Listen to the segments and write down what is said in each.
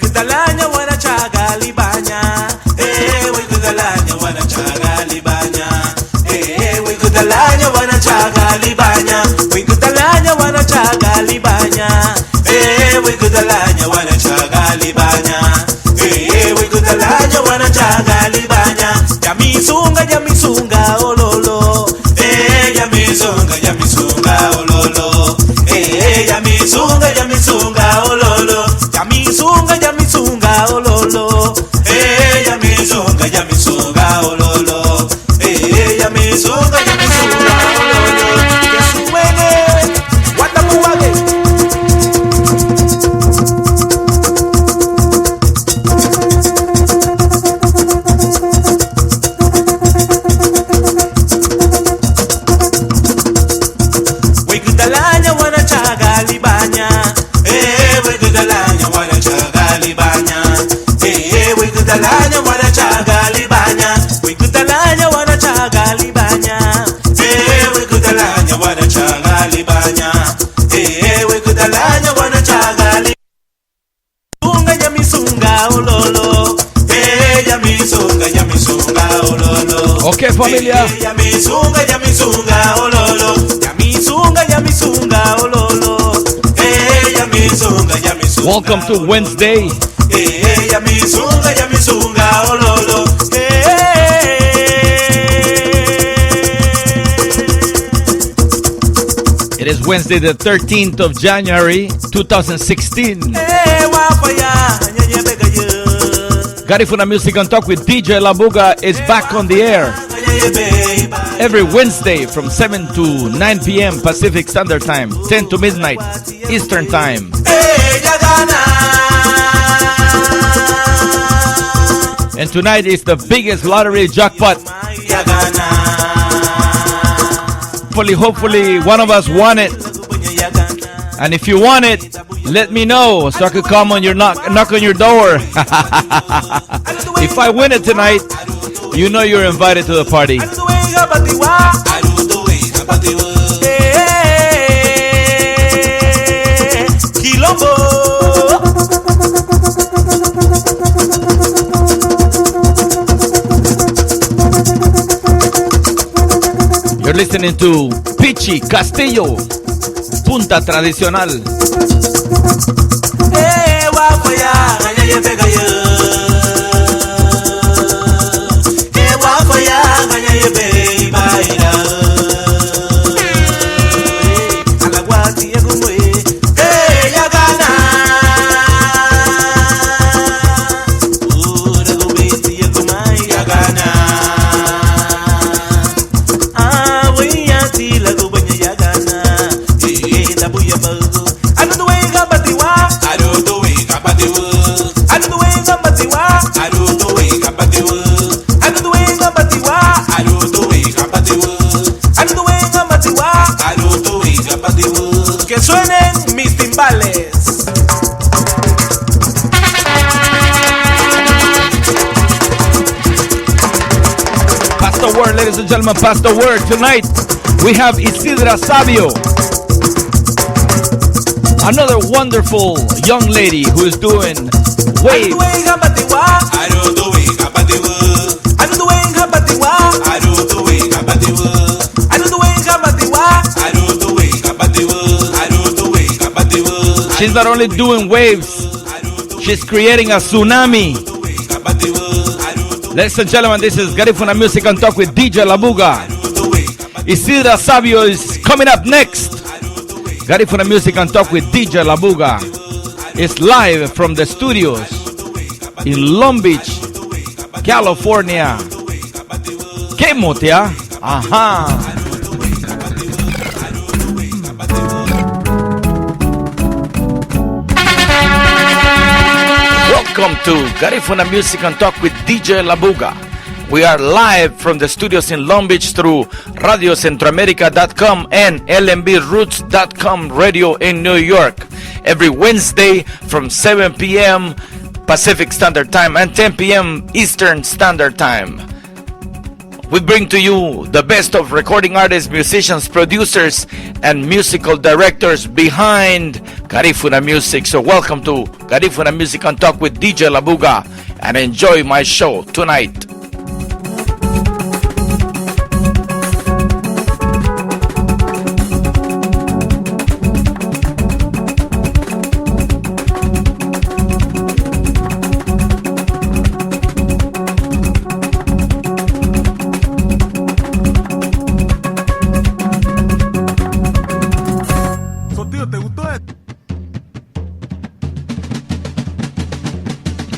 kutalanya wanachaga libanya. We kutalanya wanachaga libanya. We kutalanya wanachaga libanya. We kutalanya wanachaga libanya. We kutalanya wanachaga libanya. We kutalanya wanachaga libanya. Yamisunga ololo. Yamisunga ololo. Yamisunga ololo. Yamisunga ololo. Yamisunga ololo. Yamisunga ololo. Yasuwene watamuwage. Wikutalanya wanachaga libanya. Wikutalanya wanachaga libanya. Wikutalanya wanachaga libanya. Wikutalanya wanachaga libanya. Wikutalanya wanachaga libanya. Wikutalanya wanachaga libanya. Yamisunga ololo. Yamisunga ololo. Okay, familia. Yamisunga ololo. Yamisunga ololo. Welcome to Wednesday. Yamisunga ololo. It is Wednesday, the 13th of January, 2016. Garifuna Music and Talk with DJ Labuga is back on the air every Wednesday from 7 to 9 p.m. Pacific Standard Time, 10 to midnight Eastern Time. And tonight is the biggest lottery jackpot. Hopefully one of us won it. And if you want it, let me know so I could come on your knock on your door. If I win it tonight, you know you're invited to the party. You're listening to Pichi Castillo, Punta Tradicional. Que suenen mis timbales. Pass the word, ladies and gentlemen, pass the word. Tonight we have Isidra Sabio, another wonderful young lady who is doing waves. She's not only doing waves, she's creating a tsunami. Ladies and gentlemen, this is Garifuna Music and Talk with DJ Labuga. Isidra Sabio is coming up next. Garifuna Music and Talk with DJ Labuga is live from the studios in Long Beach, California. ¿Qué motea? Ajá. Welcome to Garifuna Music and Talk with DJ Labuga. We are live from the studios in Long Beach through RadioCentroamerica.com and LMBRoots.com radio in New York. Every Wednesday from 7 p.m. Pacific Standard Time and 10 p.m. Eastern Standard Time. We bring to you the best of recording artists, musicians, producers, and musical directors behind Garifuna Music. So welcome to Garifuna Music on Talk with DJ Labuga and enjoy my show tonight.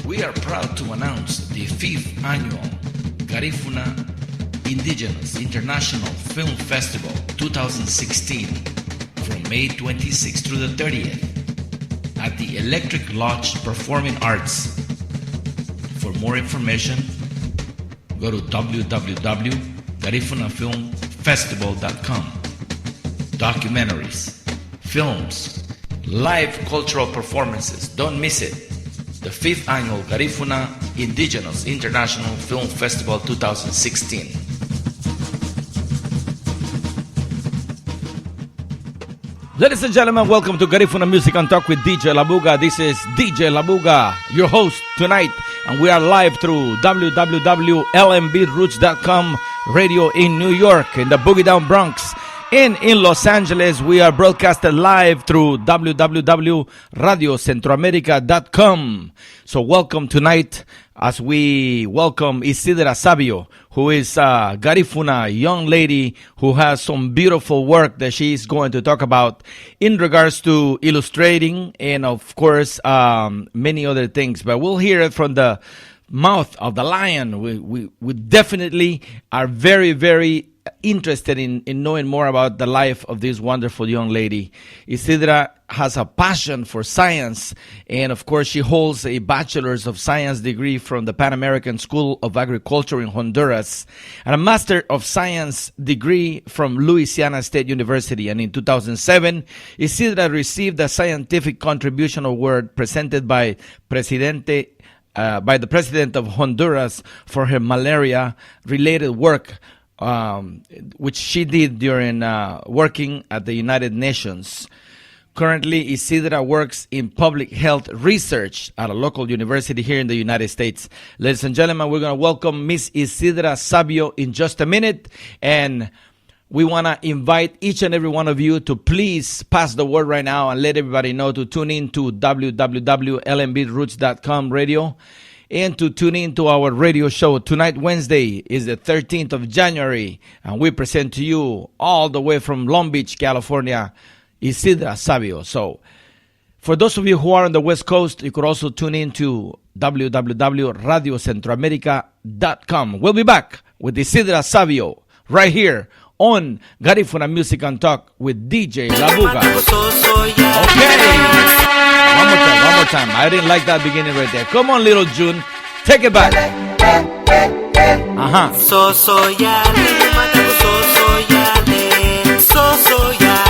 We are proud to announce the 5th annual Garifuna Indigenous International Film Festival 2016 from May 26th through the 30th at the Electric Lodge Performing Arts. For more information, go to www.garifunafilmfestival.com. Documentaries, films, live cultural performances, don't miss it. The 5th annual Garifuna Indigenous International Film Festival 2016. Ladies and gentlemen, welcome to Garifuna Music and Talk with DJ Labuga. This is DJ Labuga, your host tonight, and we are live through www.lmbroots.com radio in New York, in the Boogie Down Bronx. In Los Angeles, we are broadcasted live through www.radiocentroamerica.com. So welcome tonight as we welcome Isidra Sabio, who is a Garifuna young lady who has some beautiful work that she is going to talk about in regards to illustrating and, of course, many other things. But we'll hear it from the mouth of the lion. We definitely are very, very interested in knowing more about the life of this wonderful young lady. Isidra has a passion for science, and of course she holds a Bachelor's of Science degree from the Pan American School of Agriculture in Honduras and a Master of Science degree from Louisiana State University. And in 2007, Isidra received a Scientific Contribution Award presented by the President of Honduras for her malaria-related work, which she did during working at the United Nations. Currently, Isidra works in public health research at a local university here in the United States. Ladies and gentlemen, we're going to welcome Miss Isidra Sabio in just a minute. And we want to invite each and every one of you to please pass the word right now and let everybody know to tune in to www.lmbroots.com radio. And to tune in to our radio show. Tonight, Wednesday, is the 13th of January, and we present to you all the way from Long Beach, California, Isidra Sabio. So, for those of you who are on the West Coast, you could also tune in to www.radiocentroamerica.com. We'll be back with Isidra Sabio right here on Garifuna Music and Talk with DJ Labuga. Okay. One more time. I didn't like that beginning right there. Come on, little June. Take it back. So soy ale, no mata so soy ale, so soy ale.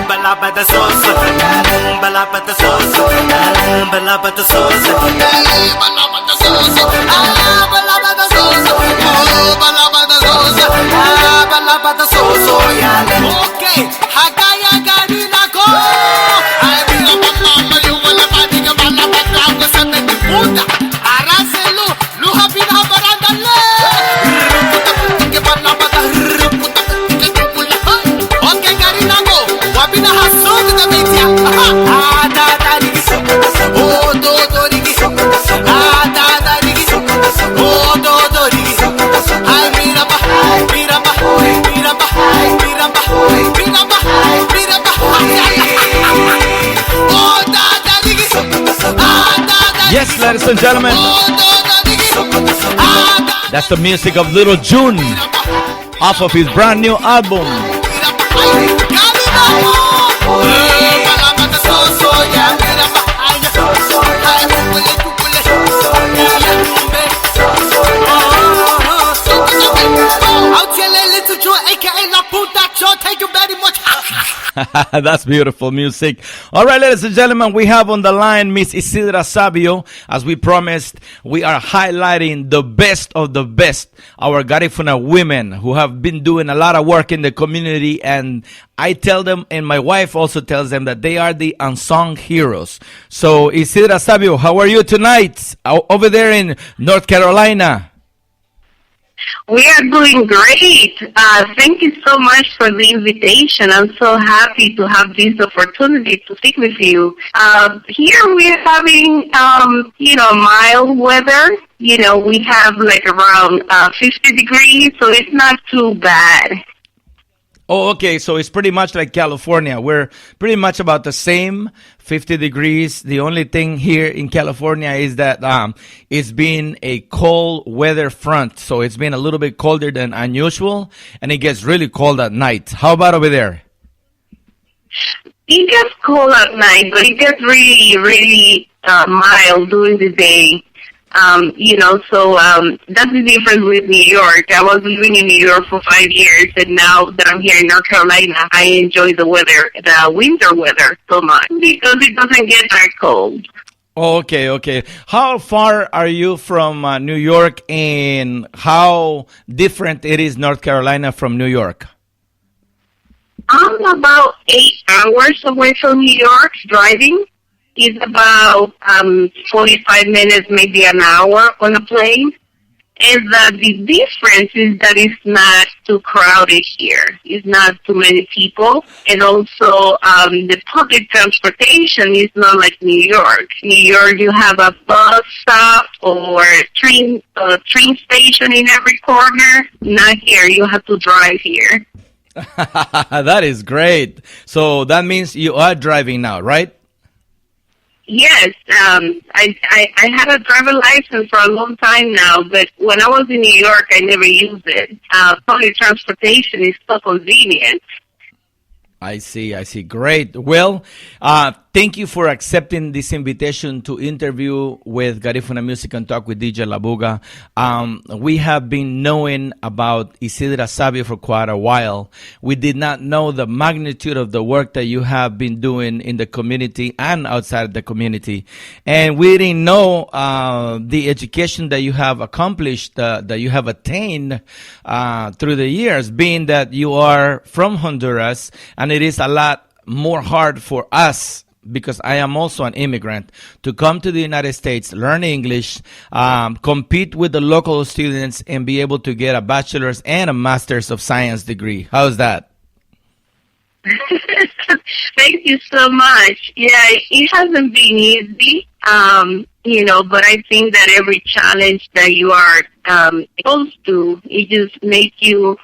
Balabata soso, balabata soso, balabata soso, balabata soso, balabata soso, balabata soso, balabata soso, okay, hagaya gari nako. Ay bila mama wala patinga balabata ko sa puta. Araselu, luha pinabarandale. Ke balabata puta. Okay, gari nako. Wabina hasod na bitia. Da digi. Oh do digi. Da digi. Oh do digi. Ay mira ba. Oh da digi. Yes, ladies and gentlemen, that's the music of Little June off of his brand new album. Thank you very much. That's beautiful music. All right, ladies and gentlemen, we have on the line Miss Isidra Sabio. As we promised, we are highlighting the best of the best, our Garifuna women who have been doing a lot of work in the community. And I tell them, and my wife also tells them, that they are the unsung heroes. So, Isidra Sabio, how are you tonight over there in North Carolina? We are doing great. Thank you so much for the invitation. I'm so happy to have this opportunity to speak with you. Here we're having, mild weather. We have like around 50 degrees, so it's not too bad. Oh, okay. So it's pretty much like California. We're pretty much about the same, 50 degrees. The only thing here in California is that it's been a cold weather front. So it's been a little bit colder than unusual, and it gets really cold at night. How about over there? It gets cold at night, but it gets really, really mild during the day. That's the difference with New York. I was living in New York for 5 years, and now that I'm here in North Carolina, I enjoy the weather, the winter weather, so much because it doesn't get that cold. Okay. How far are you from New York, and how different it is North Carolina from New York? I'm about 8 hours away from New York driving. It's about 45 minutes, maybe an hour on a plane. And the difference is that it's not too crowded here. It's not too many people. And also the public transportation is not like New York. New York, you have a bus stop or train station in every corner. Not here. You have to drive here. That is great. So that means you are driving now, right? Yes, I had a driver license for a long time now, but when I was in New York, I never used it. Public transportation is so convenient. I see. Great. Well, thank you for accepting this invitation to interview with Garifuna Music and Talk with DJ Labuga. We have been knowing about Isidra Sabio for quite a while. We did not know the magnitude of the work that you have been doing in the community and outside the community. And we didn't know the education that you have accomplished, that you have attained through the years, being that you are from Honduras, and it is a lot more hard for us, because I am also an immigrant, to come to the United States, learn English, compete with the local students, and be able to get a bachelor's and a master's of science degree. How's that? Thank you so much. Yeah, it hasn't been easy, but I think that every challenge that you are exposed to, it just makes you,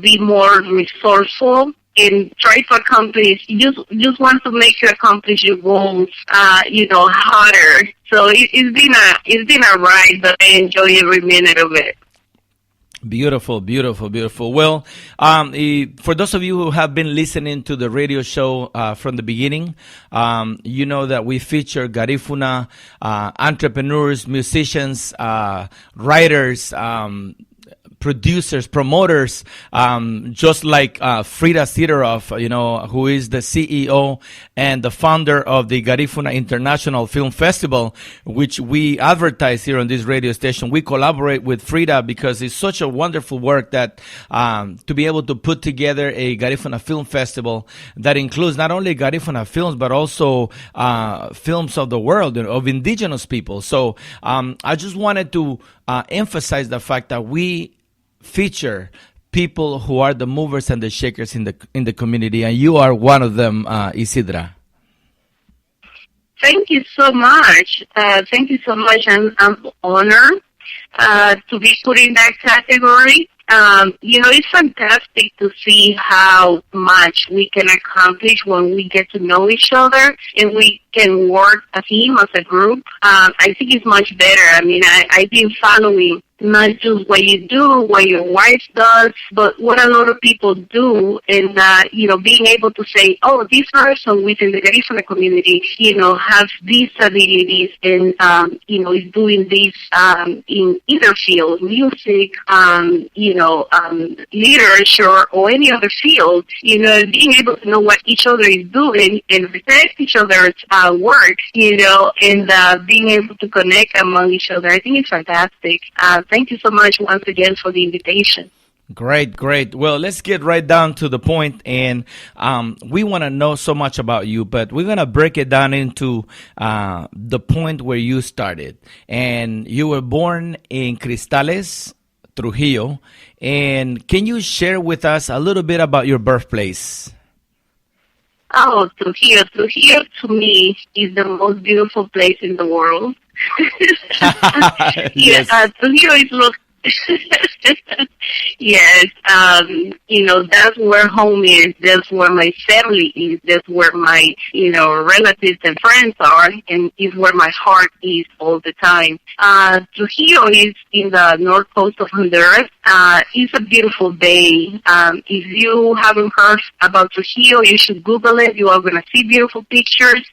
be more resourceful and try to accomplish. You just want to make you accomplish your goals, harder. So it's been a ride, but I enjoy every minute of it. Beautiful. Well, for those of you who have been listening to the radio show from the beginning, you know that we feature Garifuna entrepreneurs, musicians, writers, producers, promoters, just like Frida Sidorov, who is the CEO and the founder of the Garifuna International Film Festival, which we advertise here on this radio station. We collaborate with Frida because it's such a wonderful work that to be able to put together a Garifuna Film Festival that includes not only Garifuna films, but also films of the world, of indigenous people. So I just wanted to emphasize the fact that we feature people who are the movers and the shakers in the community, and you are one of them, Isidra. Thank you so much. Thank you so much. I'm honored to be put in that category. It's fantastic to see how much we can accomplish when we get to know each other and we can work as a team, as a group. I think it's much better. I mean, I've been following not just what you do, what your wife does, but what a lot of people do, and being able to say, oh, this person within the Garifuna community, has these abilities and is doing this in either field, music, literature, or any other field. Being able to know what each other is doing and respect each other's work, and being able to connect among each other. I think it's fantastic. Thank you so much once again for the invitation. Great. Well, let's get right down to the point, and we want to know so much about you, but we're going to break it down into the point where you started. And you were born in Cristales, Trujillo, and can you share with us a little bit about your birthplace? Oh, Trujillo to me is the most beautiful place in the world. Yes. Trujillo is yes, that's where home is, that's where my family is, that's where my, relatives and friends are, and is where my heart is all the time. Trujillo is in the north coast of Honduras. It's a beautiful bay. If you haven't heard about Trujillo, you should Google it. You are going to see beautiful pictures.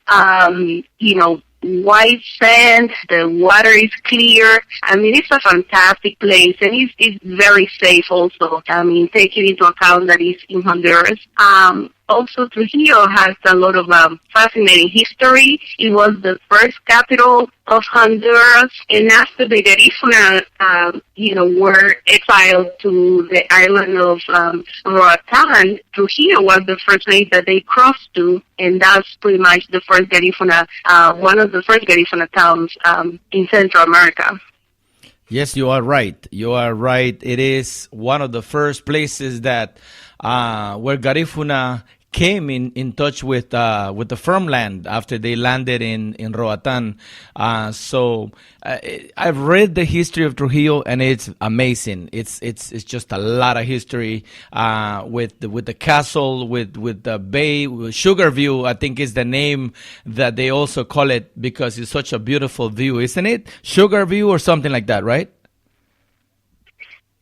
White sand, the water is clear. I mean, it's a fantastic place, and it's very safe also. I mean, taking into account that it's in Honduras. Also, Trujillo has a lot of fascinating history. It was the first capital of Honduras, and after the Garifuna, were exiled to the island of Roatan, Trujillo was the first place that they crossed to, and that's pretty much the first Garifuna, one of the first Garifuna towns in Central America. Yes, you are right. It is one of the first places that where Garifuna came in touch with the firmland after they landed in Roatan. So I've read the history of Trujillo, and it's amazing. It's just a lot of history with the castle, with the bay, with Sugar View. I think is the name that they also call it because it's such a beautiful view, isn't it? Sugar View or something like that, right?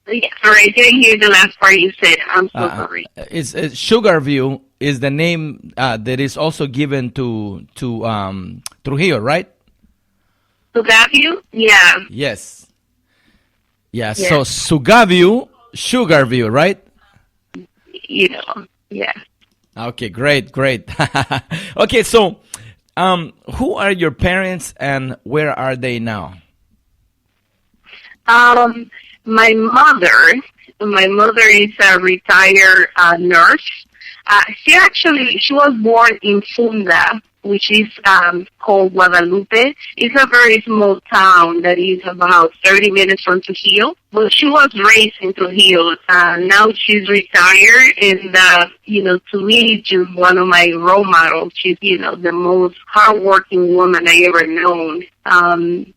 Yeah, sorry, I didn't hear the last part you said. I'm so sorry. It's Sugar View is the name that is also given to Trujillo, right? Sugaview? Yeah. Yes. Yeah. So Sugaview, Sugar View, right? Yeah. Okay, great. Okay, so who are your parents and where are they now? My mother is a retired nurse. She was born in Funda, which is called Guadalupe. It's a very small town that is about 30 minutes from Trujillo. But she was raised in Trujillo. Now she's retired, and to me, she's one of my role models. She's the most hardworking woman I ever known.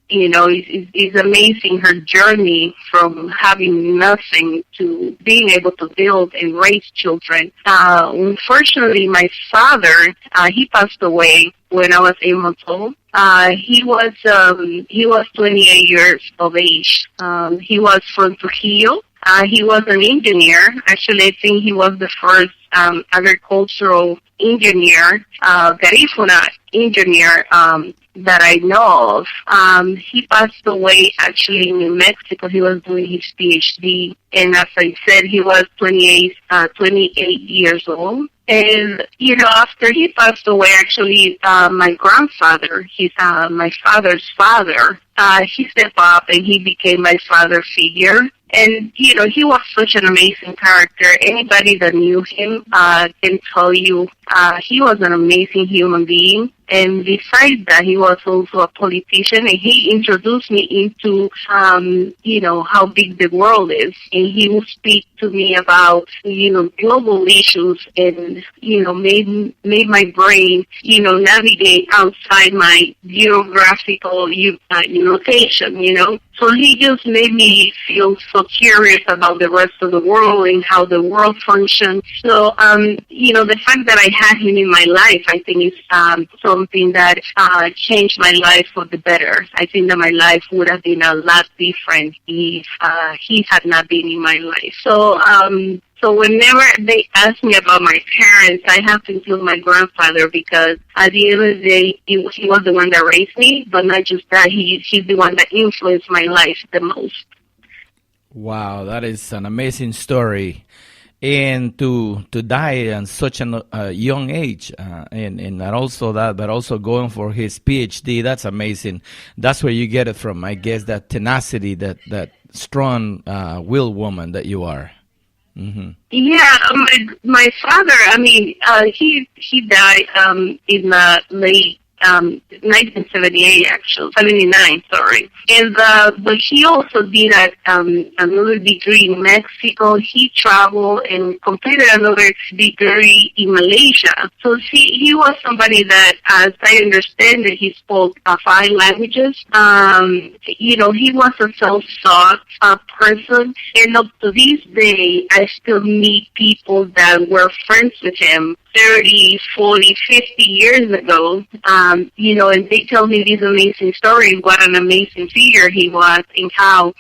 It's amazing her journey from having nothing to being able to build and raise children. Unfortunately, my father, he passed away when I was 8 months old. He was 28 years of age. He was from Trujillo. He was an engineer. Actually, I think he was the first agricultural engineer, Garifuna engineer that I know of. He passed away actually in New Mexico. He was doing his PhD, and as I said, he was 28 years old. And, after he passed away, actually, my grandfather, he's my father's father, he stepped up and he became my father figure. And, he was such an amazing character. Anybody that knew him can tell you he was an amazing human being. And besides that, he was also a politician, and he introduced me into, how big the world is. And he would speak to me about, global issues and, made my brain, navigate outside my geographical location, So he just made me feel so curious about the rest of the world and how the world functions. So, the fact that I had him in my life, I think is something that changed my life for the better. I think that my life would have been a lot different if he had not been in my life. So whenever they ask me about my parents, I have to include my grandfather because at the end of the day, he was the one that raised me, but not just that, he's the one that influenced my life the most. Wow, that is an amazing story. And to die at such a young age, and not also that, but also going for his PhD, that's amazing. That's where you get it from, I guess, that tenacity, that strong will woman that you are. Mm-hmm. Yeah, my father, he died in the late 1978, actually, 79, sorry. And but he also did another degree in Mexico. He traveled and completed another degree in Malaysia. So he was somebody that, as I understand it, he spoke 5 languages. He was a self-taught person, and up to this day, I still meet people that were friends with him 30, 40, 50 years ago, and they tell me this amazing story, what an amazing figure he was, and how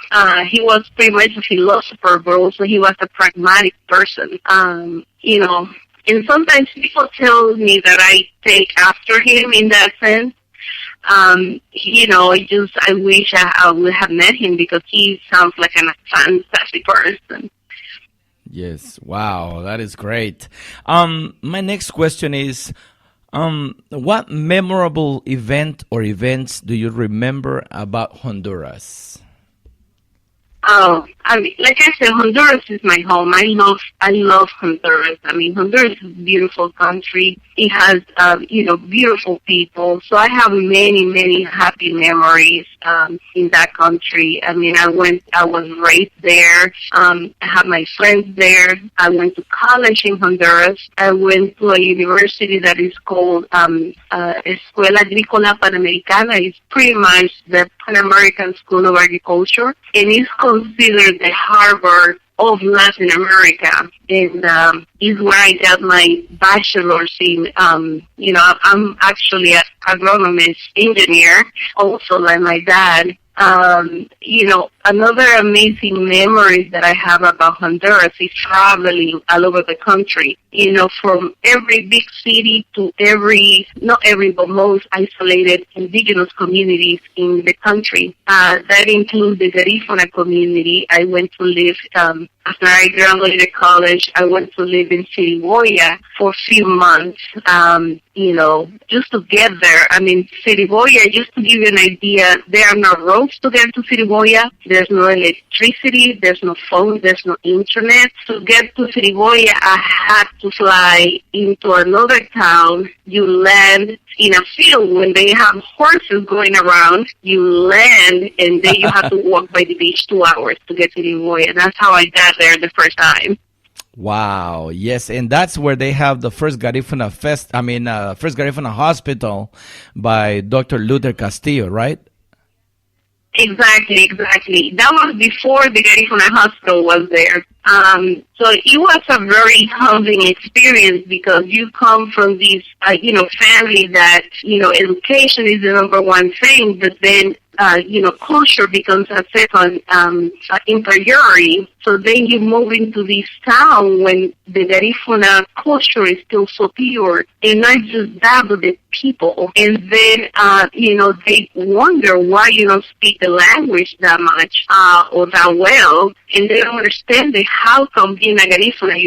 he was pretty much a philosopher, but also he was a pragmatic person, And sometimes people tell me that I take after him in that sense. I wish I would have met him because he sounds like a fantastic person. Yes, wow, that is great. My next question is, what memorable event or events do you remember about Honduras? Oh, like I said, Honduras is my home. I love Honduras. Honduras is a beautiful country. It has, beautiful people. So I have many, many happy memories in that country. I was raised there. I have my friends there. I went to college in Honduras. I went to a university that is called Escuela Agrícola Panamericana. It's pretty much the Pan American School of Agriculture, and it's considered the Harvard of Latin America, and is where I got my bachelor's in. I'm actually an agronomist engineer, also like my dad. Another amazing memory that I have about Honduras is traveling all over the country. From every big city to but most isolated indigenous communities in the country. That includes the Garifuna community. I went to live, after I graduated college, I went to live in Siriboya for a few months, just to get there. Siriboya, just to give you an idea, there are no roads to get to Siriboya. There's no electricity, there's no phone, there's no internet. To get to Siriboya, I had to fly into another town. You land in a field when they have horses going around. You land, and then you have to walk by the beach 2 hours to get to Siriboya. That's how I got there the first time. Wow, yes, and that's where they have the first Garifuna first Garifuna hospital by Dr. Luther Castillo, right? Exactly. That was before the Garifuna Hospital was there. So it was a very humbling experience because you come from this, family that, education is the number one thing, but then culture becomes a second priority. So then you move into this town when the Garifuna culture is still so pure, and not just that, but the people. And then, they wonder why you don't speak the language that much or that well, and they don't understand how come being a Garifuna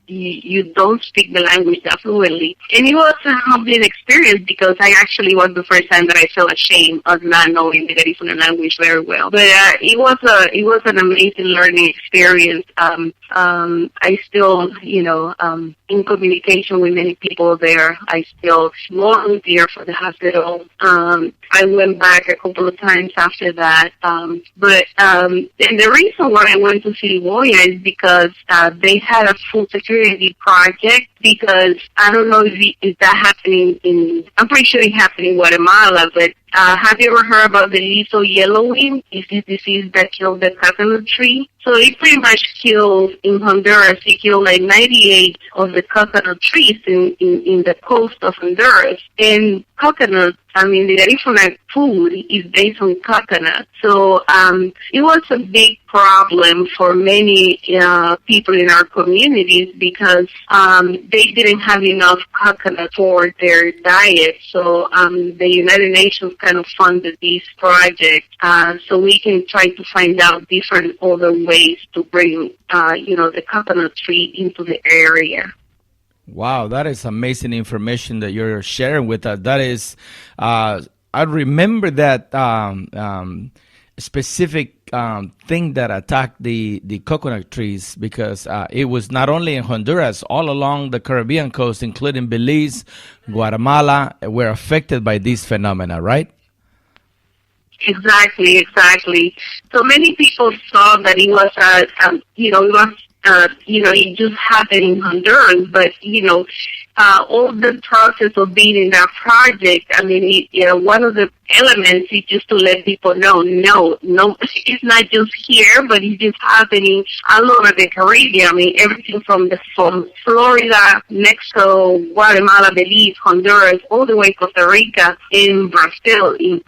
you don't speak the language that fluently. And it was a humbling experience because I actually was the first time that I felt ashamed of not knowing the Garifuna language very well. But it was an amazing learning experience. I still, in communication with many people there. I still volunteer for the hospital. I went back a couple of times after that. And the reason why I went to Siriboya is because they had a full security project. Because I don't know if that happening I'm pretty sure it happened in Guatemala, but have you ever heard about the lethal yellowing? It's this disease that killed the coconut tree. So it pretty much killed, in Honduras, it killed like 98 of the coconut trees in the coast of Honduras. And coconut, the Garifuna food is based on coconut. So it was a big problem for many people in our communities because they didn't have enough coconut for their diet. So the United Nations kind of funded this project so we can try to find out different other ways to bring, the coconut tree into the area. Wow, that is amazing information that you're sharing with us. That is, I remember that specific thing that attacked the coconut trees because it was not only in Honduras, all along the Caribbean coast, including Belize, Guatemala, were affected by this phenomena, right? Exactly. So many people saw that it was, it just happened in Honduras, but, all the process of being in that project, one of the elements is just to let people know, no, it's not just here, but it's just happening all over the Caribbean. Everything from Florida, Mexico, Guatemala, Belize, Honduras, all the way to Costa Rica, in Brazil, in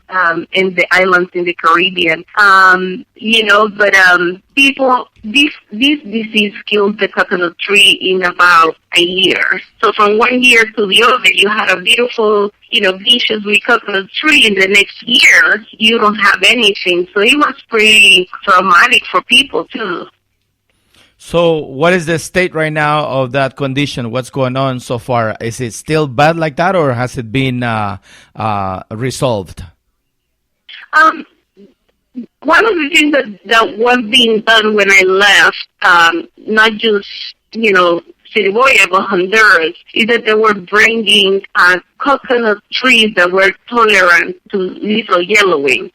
the islands in the Caribbean. People, this disease killed the coconut tree in about a year. So from 1 year to the other, you had a beautiful, beaches with coconut tree, and the next year, you don't have anything. So it was pretty traumatic for people, too. So what is the state right now of that condition? What's going on so far? Is it still bad like that, or has it been resolved? One of the things that was being done when I left, not just, Siriboya, but Honduras, is that they were bringing coconut trees that were tolerant to lethal yellowing.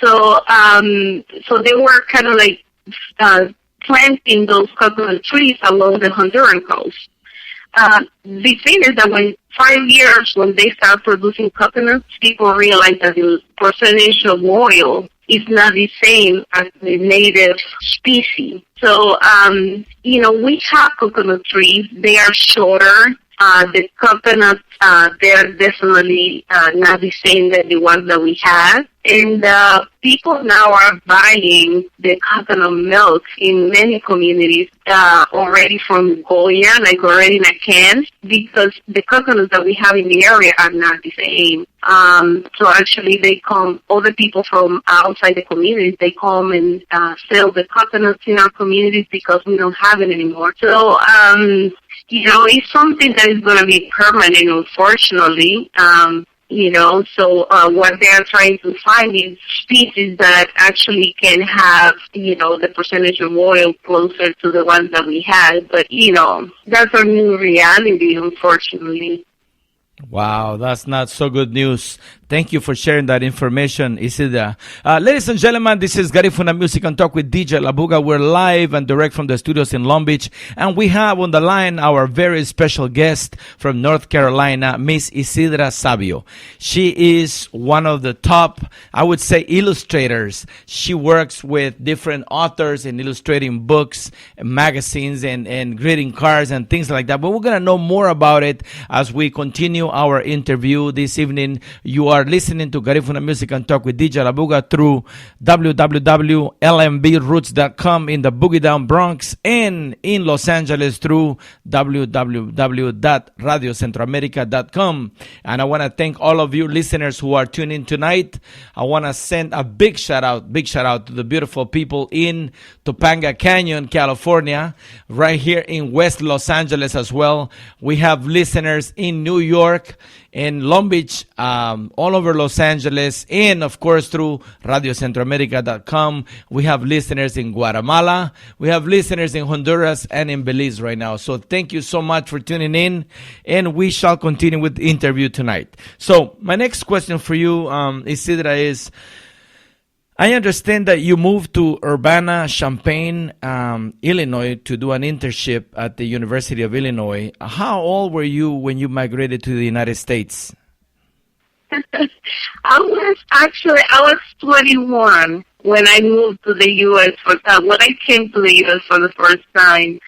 So they were kind of like planting those coconut trees along the Honduran coast. The thing is that when 5 years, when they start producing coconuts, people realize that the percentage of oil is not the same as the native species. So, we have coconut trees. They are shorter. The coconuts, they're definitely not the same as the ones that we have. And people now are buying the coconut milk in many communities already from Goya, like already in a can, because the coconuts that we have in the area are not the same. So actually they come, other people from outside the communities, they come and sell the coconuts in our communities because we don't have it anymore. So, it's something that is going to be permanent, unfortunately. So what they are trying to find is species that actually can have, the percentage of oil closer to the ones that we had. But, that's our new reality, unfortunately. Wow, that's not so good news. Thank you for sharing that information, Isidra. Ladies and gentlemen, this is Garifuna Music and Talk with DJ Labuga. We're live and direct from the studios in Long Beach. And we have on the line our very special guest from North Carolina, Miss Isidra Savio. She is one of the top, I would say, illustrators. She works with different authors in illustrating books, and magazines, and greeting cards and things like that. But we're going to know more about it as we continue continue our interview this evening. You are listening to Garifuna Music and Talk with DJ Labuga through www.lmbroots.com in the Boogie Down Bronx, and in Los Angeles through www.radiocentroamerica.com. And I want to thank all of you listeners who are tuning in tonight. I want to send a big shout out to the beautiful people in Topanga Canyon, California, right here in West Los Angeles as well. We have listeners in New York, in Long Beach, all over Los Angeles, and of course through radiocentroamerica.com. We have listeners in Guatemala, we have listeners in Honduras and in Belize right now. So thank you so much for tuning in, and we shall continue with the interview tonight. So my next question for you, Isidra, is, I understand that you moved to Urbana-Champaign, Illinois, to do an internship at the University of Illinois. How old were you when you migrated to the United States? I was 21 when I moved to the U.S. When I came to the U.S. for the first time.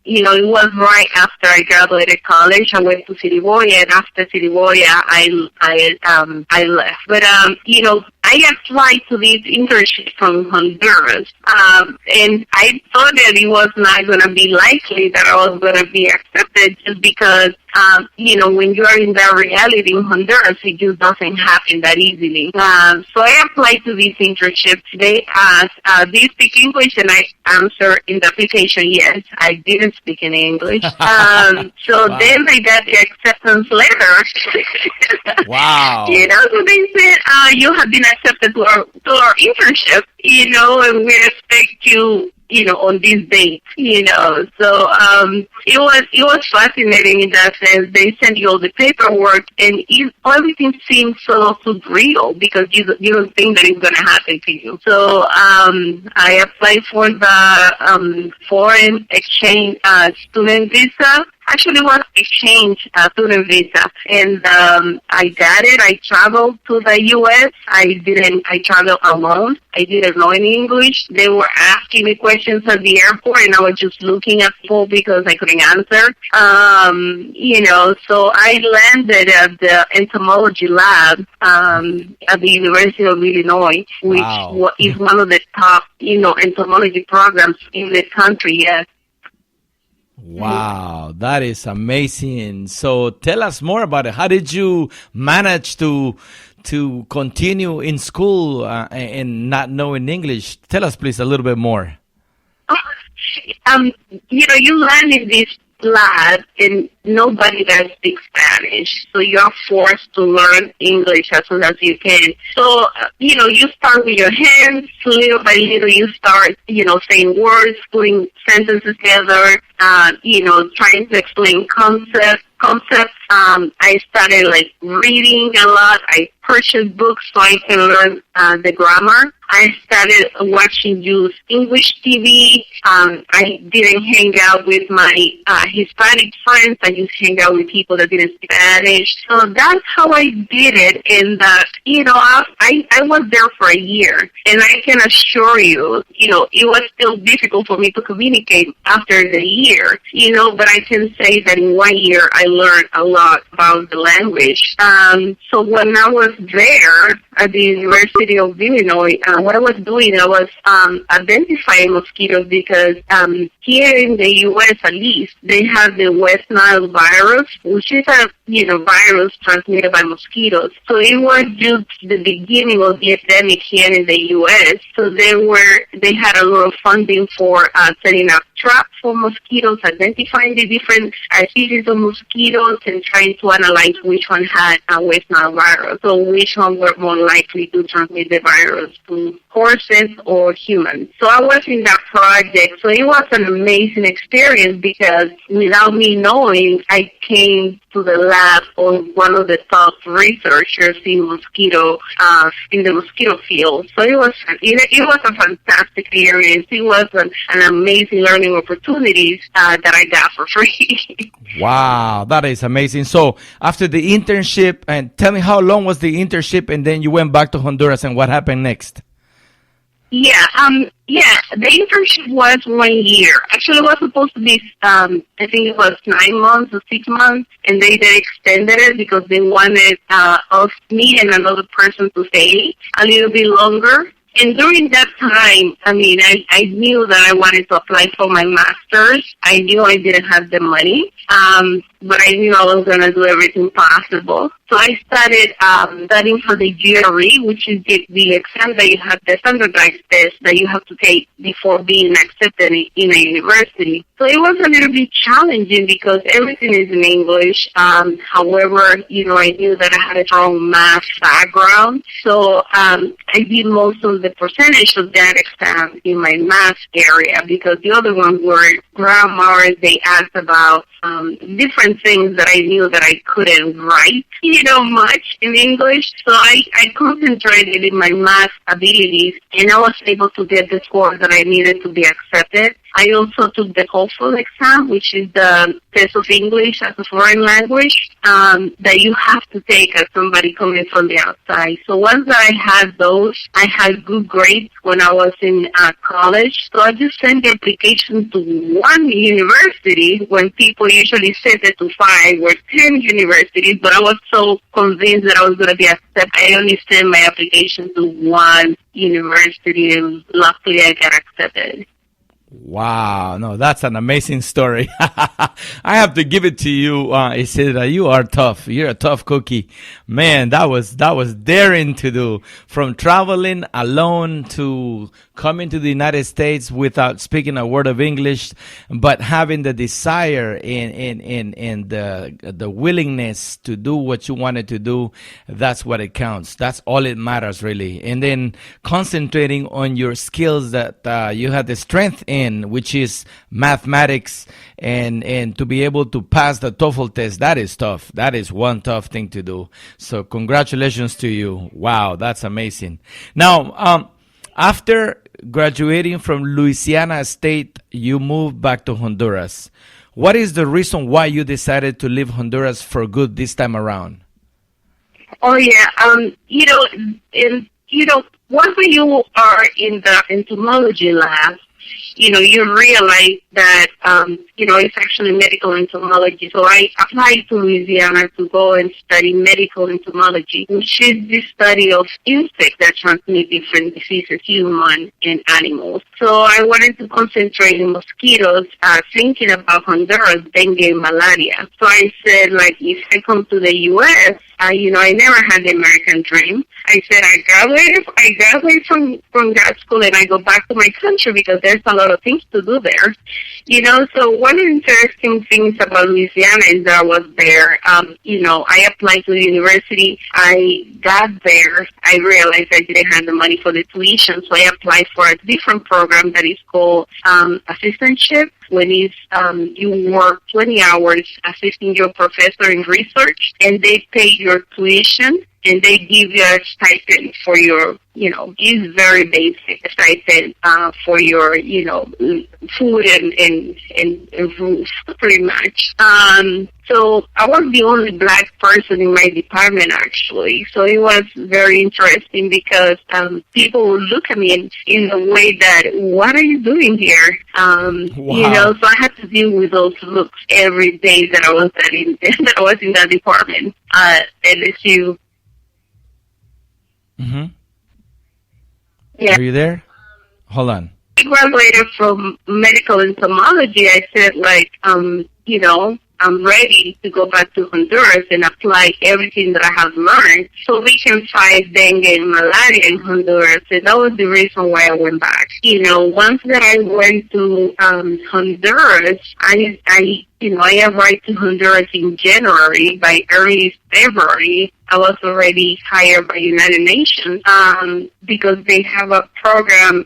It was right after I graduated college. I went to Siriboya, and after Siriboya, I left. But I applied to this internship from Honduras, and I thought that it was not going to be likely that I was going to be accepted, just because when you are in that reality in Honduras, it just doesn't happen that easily. So I applied to this internship. They asked, do you speak English? And I answered in the application, yes. I didn't speak any English. So wow. Then I got the acceptance letter. Wow. So they said, you have been accepted to our internship, and we expect you, on this date, So it was fascinating in that sense. They send you all the paperwork, and everything seems so real, because you don't think that it's going to happen to you. So I applied for the foreign exchange student visa. Actually, it was exchange student visa, and I got it. I traveled to the U.S. I traveled alone. I didn't know any English. They were asking me questions at the airport, and I was just looking at people because I couldn't answer. So I landed at the entomology lab at the University of Illinois, which is one of the top, entomology programs in the country. Yes. Wow, that is amazing. So tell us more about it. How did you manage to continue in school and not knowing English? Tell us, please, a little bit more. You land in this lab and nobody that speaks Spanish, so you're forced to learn English as soon as you can. So, you start with your hands, little by little you start, saying words, putting sentences together, trying to explain concepts. I started reading a lot. I purchased books so I can learn the grammar. I started watching English TV. I didn't hang out with my Hispanic friends. I just hang out with people that didn't speak Spanish. So that's how I did it. And I was there for a year, and I can assure you, it was still difficult for me to communicate after the year. But I can say that in 1 year I learned a lot about the language. So when I was there at the University of Illinois, what I was doing, I was identifying mosquitoes, because here in the U.S. at least, they have the West Nile virus, which is a virus transmitted by mosquitoes. So it was just the beginning of the epidemic here in the U.S. So they had a lot of funding for setting up traps for mosquitoes, identifying the different species of mosquitoes, and trying to analyze which one had a West Nile virus, so which one were more likely to transmit the virus to horses or humans. So I was in that project. So it was an amazing experience, because without me knowing, I came to the lab of one of the top researchers in the mosquito field. So it was a fantastic experience. It was an amazing learning opportunities that I got for free. Wow, that is amazing. So after the internship, and tell me, how long was the internship, and then you went back to Honduras, and what happened next? Yeah, the internship was 1 year. Actually, it was supposed to be, I think it was 9 months or 6 months, and they extended it because they wanted us, me and another person to stay a little bit longer. And during that time, I mean, I knew that I wanted to apply for my master's. I knew I didn't have the money, but I knew I was going to do everything possible. So I started studying for the GRE, which is the exam that you have, the standardized test that you have to take before being accepted in a university. So it was a little bit challenging because everything is in English. However, I knew that I had a strong math background. So I did most of the percentage of that exam in my math area because the other ones were grammar. They asked about different things that I knew that I couldn't write, much in English. So I concentrated in my math abilities, and I was able to get the score that I needed to be accepted. I also took the TOEFL exam, which is the test of English as a foreign language that you have to take as somebody coming from the outside. So once that I had those, I had good grades when I was in college. So I just sent the application to one university when people usually send it to 5 or 10 universities, but I was so convinced that I was going to be accepted. I only sent my application to one university, and luckily I got accepted. Wow, no, that's an amazing story. I have to give it to you, Isidra. You are tough. You're a tough cookie. Man, that was daring to do. From traveling alone to coming to the United States without speaking a word of English, but having the desire and the willingness to do what you wanted to do. That's what it counts. That's all it matters, really. And then concentrating on your skills that you had the strength in, which is mathematics, and to be able to pass the TOEFL test. That is tough. That is one tough thing to do. So congratulations to you. Wow, that's amazing. Now, after graduating from Louisiana State, you moved back to Honduras. What is the reason why you decided to leave Honduras for good this time around? Oh yeah, once you are in the entomology lab, you realize that, it's actually medical entomology. So I applied to Louisiana to go and study medical entomology, which is the study of insects that transmit different diseases, human and animals. So I wanted to concentrate on mosquitoes, thinking about Honduras, dengue, and malaria. So I said, if I come to the U.S., I never had the American dream. I said, I graduate from grad school and I go back to my country because there's a lot of things to do there. So one of the interesting things about Louisiana is that I was there. I applied to the university. I got there. I realized I didn't have the money for the tuition, so I applied for a different program that is called assistantship. When you work 20 hours assisting your professor in research, and they pay your tuition, and they give you a stipend for your, it's very basic stipend for your, food and roof, pretty much. So I was the only black person in my department, actually. So it was very interesting because people would look at me in a way that, what are you doing here? Wow. So I had to deal with those looks every day that I was in that department at LSU. Mm-hmm. Yeah. Are you there? Hold on. I graduated from medical entomology. I said, I'm ready to go back to Honduras and apply everything that I have learned so we can fight dengue and malaria in Honduras. And that was the reason why I went back. Once that I went to Honduras, I arrived to Honduras in January. By early February, I was already hired by United Nations because they have a program.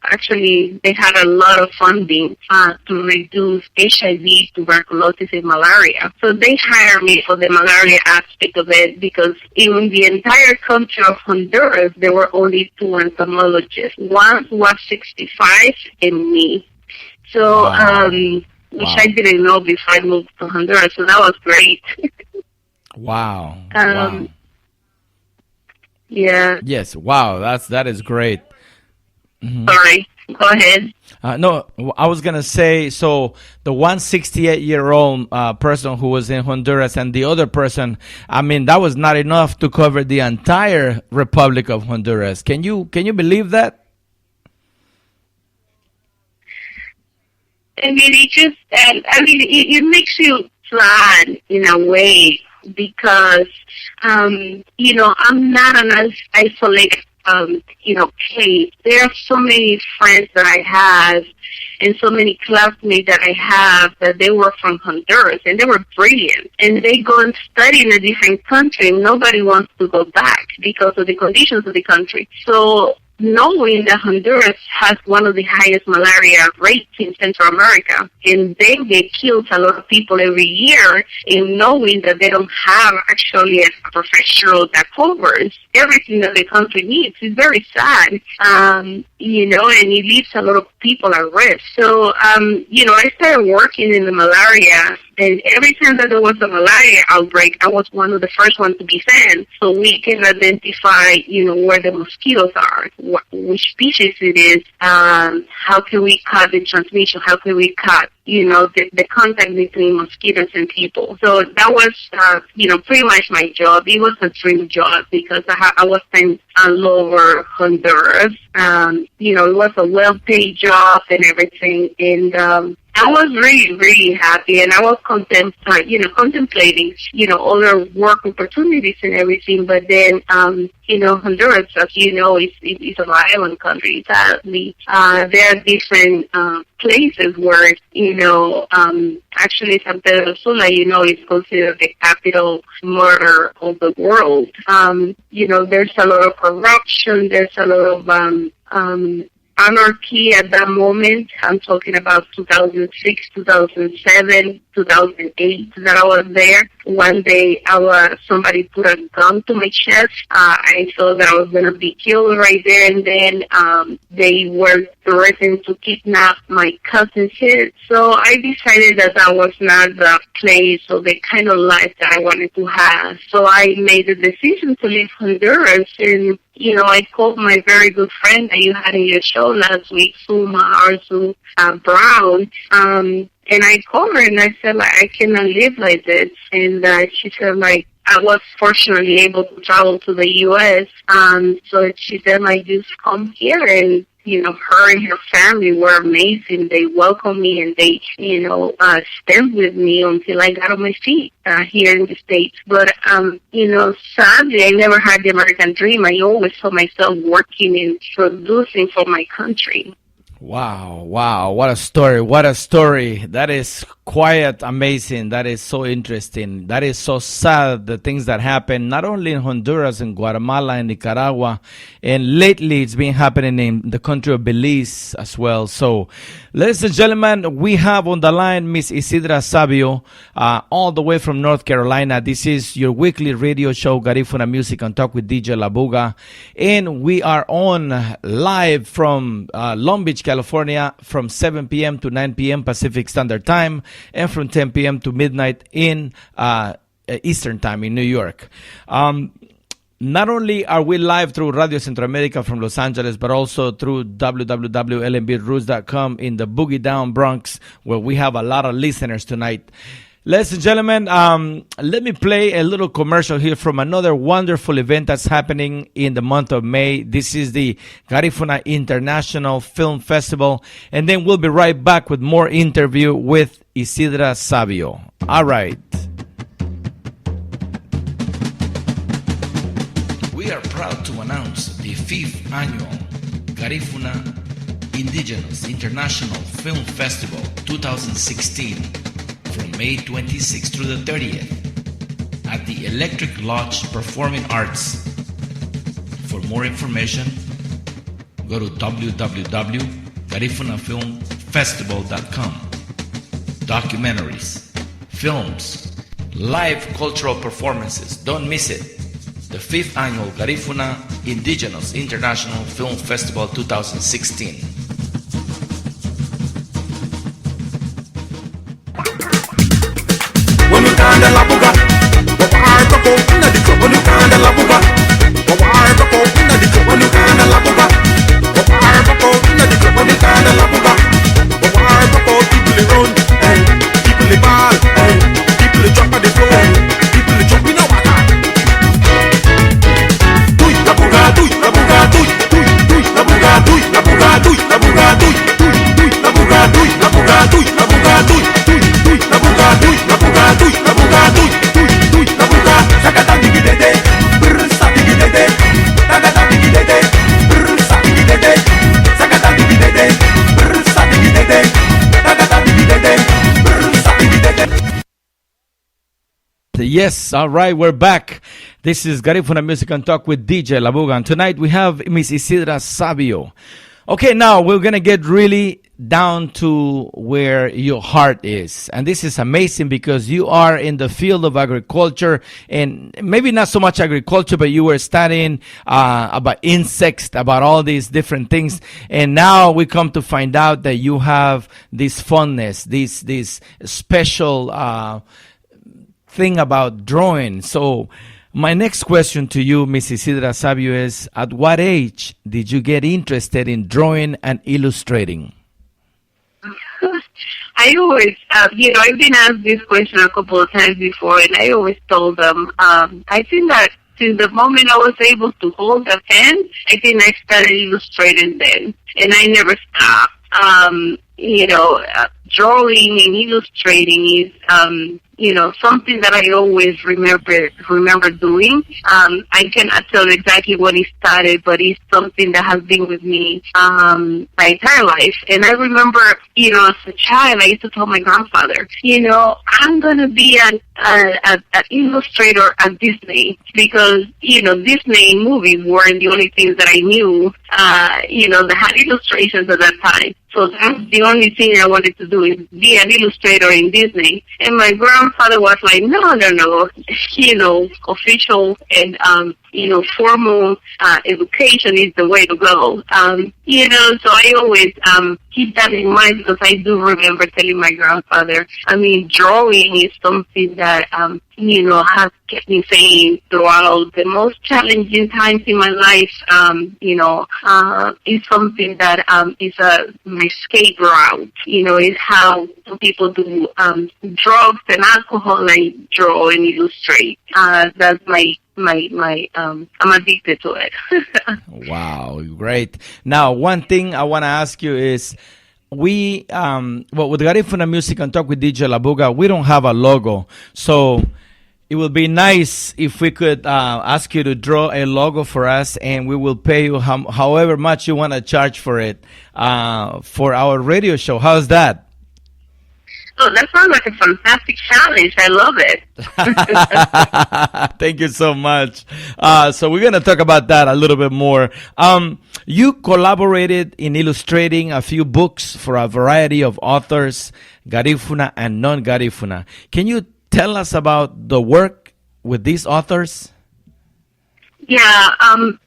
Actually, they had a lot of funding to reduce HIV, tuberculosis, and malaria. So they hired me for the malaria aspect of it because in the entire country of Honduras, there were only 2 entomologists. One was 65 and me. So, Wow. which I didn't know before I moved to Honduras, so that was great. Wow. Yeah. Yes. Wow. That is great. Sorry, go ahead. No, I was gonna say, so the 168-year-old person who was in Honduras and the other person, I mean, that was not enough to cover the entire Republic of Honduras. Can you believe that? I mean, it makes you sad in a way because, I'm not an isolated, case. There are so many friends that I have and so many classmates that I have that they were from Honduras and they were brilliant and they go and study in a different country. Nobody wants to go back because of the conditions of the country. So knowing that Honduras has one of the highest malaria rates in Central America, and they kill a lot of people every year, and knowing that they don't have actually a professional that covers everything that the country needs is very sad, and it leaves a lot of people at risk. So, I started working in the malaria, and every time that there was a malaria outbreak, I was one of the first ones to be sent, so we can identify, where the mosquitoes are, which species it is, how can we cut the transmission, how can we cut, the contact between mosquitoes and people. So that was, pretty much my job. It was a dream job because I was sent all over Honduras. It was a well-paid job and everything, and I was really, really happy, and I was contemplating, other work opportunities and everything. But then, Honduras, as you know, is an island country. Sadly, there are different places where, actually San Pedro Sula, is considered the capital murder of the world. There's a lot of corruption. There's a lot of anarchy at that moment. I'm talking about 2006, 2007, 2008 that I was there. One day, somebody put a gun to my chest. I thought that I was going to be killed right there and then. They were threatening to kidnap my cousin's kid. So I decided that was not the place or the kind of life that I wanted to have. So I made the decision to leave Honduras, and I called my very good friend that you had in your show last week, Suma Arzu Brown, and I called her and I said, I cannot live like this. And she said, I was fortunately able to travel to the U.S. So she said, just come here. And, her and her family were amazing. They welcomed me and they, stayed with me until I got on my feet here in the States. But, sadly, I never had the American dream. I always saw myself working and producing for my country. Wow, what a story. That is quite amazing. That is so interesting. That is so sad, the things that happen, not only in Honduras, in Guatemala, and Nicaragua, and lately it's been happening in the country of Belize as well. So, ladies and gentlemen, we have on the line Miss Isidra Savio, all the way from North Carolina. This is your weekly radio show, Garifuna Music and Talk with DJ Labuga, and we are on live from Long Beach, California, from 7 p.m. to 9 p.m. Pacific Standard Time, and from 10 p.m. to midnight in Eastern Time in New York. Not only are we live through Radio Centroamerica from Los Angeles, but also through www.lmbrules.com in the Boogie Down Bronx, where we have a lot of listeners tonight. Ladies and gentlemen, let me play a little commercial here from another wonderful event that's happening in the month of May. This is the Garifuna International Film Festival. And then we'll be right back with more interview with Isidra Savio. All right. We are proud to announce the 5th annual Garifuna Indigenous International Film Festival 2016 from May 26th through the 30th at the Electric Lodge Performing Arts. For more information, go to www.garifunafilmfestival.com. Documentaries, films, live cultural performances. Don't miss it. The 5th annual Garifuna Indigenous International Film Festival 2016. When you Yes, all right, we're back. This is Garifuna Music and Talk with DJ Labuga. And tonight we have Miss Isidra Savio. Okay, now we're going to get really down to where your heart is. And this is amazing because you are in the field of agriculture, and maybe not so much agriculture, but you were studying about insects, about all these different things. And now we come to find out that you have this fondness, this special thing about drawing. So my next question to you, Miss Isidra Savio, is at what age did you get interested in drawing and illustrating? I always, I've been asked this question a couple of times before, and I always told them, I think that since the moment I was able to hold a pen, I think I started illustrating then, and I never stopped. Drawing and illustrating is, something that I always remember doing. I cannot tell exactly when it started, but it's something that has been with me my entire life. And I remember, as a child, I used to tell my grandfather, I'm going to be an illustrator at Disney because, Disney movies weren't the only things that I knew, that had illustrations at that time. So that's the only thing I wanted to do is be an illustrator in Disney. And my grandfather was like, no, official and, formal education is the way to go. So I always keep that in mind because I do remember telling my grandfather, drawing is something that, has kept me sane throughout the most challenging times in my life. Is something that is my escape route. Is how some people do drugs and alcohol. I draw and illustrate. That's my I'm addicted to it. Wow, great. Now, one thing I want to ask you is, with Garifuna Music and Talk with DJ Labuga, we don't have a logo. So it would be nice if we could ask you to draw a logo for us, and we will pay you however much you want to charge for it for our radio show. How's that? Oh, that sounds like a fantastic challenge. I love it. Thank you so much. So we're going to talk about that a little bit more. You collaborated in illustrating a few books for a variety of authors, Garifuna and non-Garifuna. Can you tell us about the work with these authors? Yeah, I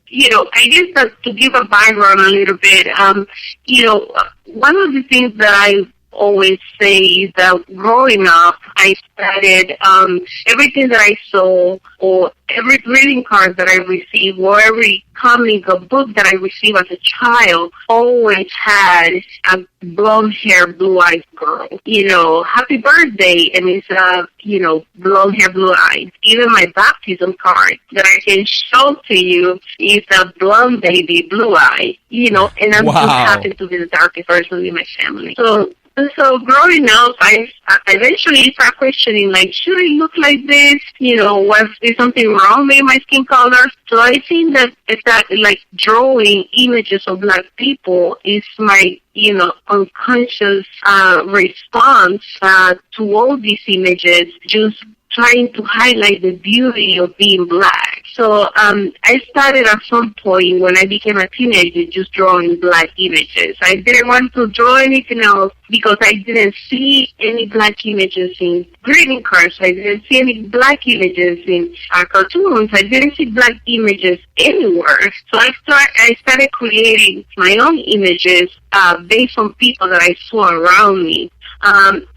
guess that to give a background a little bit, one of the things that I always say is that growing up, I started everything that I saw, or every greeting card that I received, or every comic or book that I received as a child, always had a blonde hair, blue eyes girl. Happy birthday, and it's blonde hair, blue eyes. Even my baptism card that I can show to you is a blonde baby, blue eye. And I'm just happen to be the darkest person in my family. So growing up, I eventually started questioning, like, should I look like this? Was there something wrong with my skin color? So I think that drawing images of Black people is my, unconscious response to all these images, just trying to highlight the beauty of being Black. So I started at some point when I became a teenager just drawing Black images. I didn't want to draw anything else because I didn't see any Black images in greeting cards. I didn't see any Black images in cartoons. I didn't see Black images anywhere. So I started creating my own images based on people that I saw around me.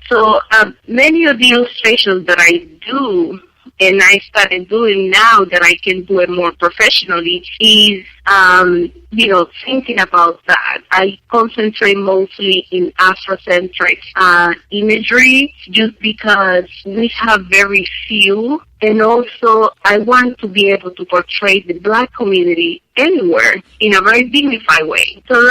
So many of the illustrations that I do, and I started doing now that I can do it more professionally, is, thinking about that. I concentrate mostly in Afrocentric imagery just because we have very few, and also I want to be able to portray the Black community anywhere in a very dignified way. So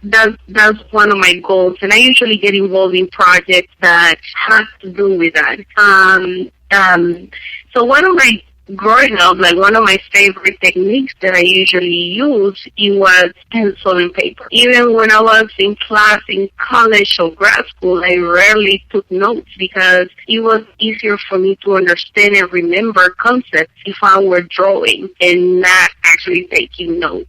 that's one of my goals, and I usually get involved in projects that have to do with that. So one of growing up, like one of my favorite techniques that I usually use, it was pencil and paper. Even when I was in class in college or grad school, I rarely took notes because it was easier for me to understand and remember concepts if I were drawing and not actually taking notes.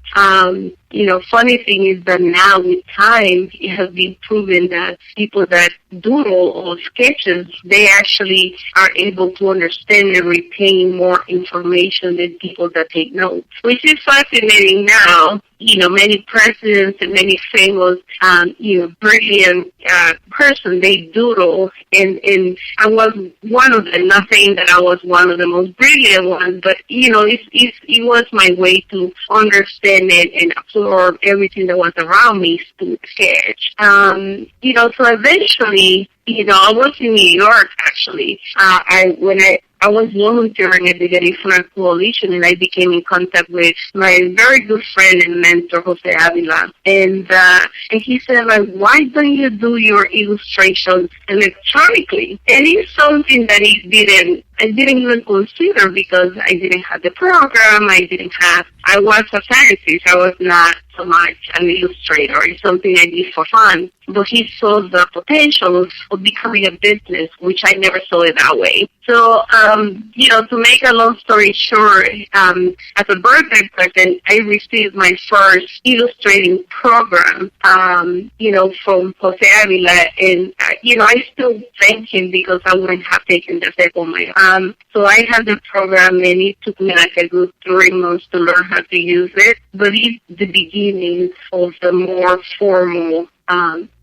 Funny thing is that now with time, it has been proven that people that doodle or sketches, they actually are able to understand and retain more information than people that take notes, which is fascinating now. Many presidents and many famous, brilliant person, they doodle, and I was one of them. Not saying that I was one of the most brilliant ones, but it was my way to understand it and absorb everything that was around me to sketch. So eventually, I was in New York actually. I was volunteering at the Garifuna Coalition, and I became in contact with my very good friend and mentor, Jose Avila. And he said, like, why don't you do your illustrations electronically? And it's something that I didn't even consider because I didn't have the program. I was a scientist. I was not so much an illustrator. It's something I did for fun. But he saw the potential of becoming a business, which I never saw it that way. So, to make a long story short, as a birthday present, I received my first illustrating program, from Jose Avila. And, I still thank him because I wouldn't have taken the step on my own. So I had the program, and it took me like a good 3 months to learn how to use it. But it's the beginning of the more formal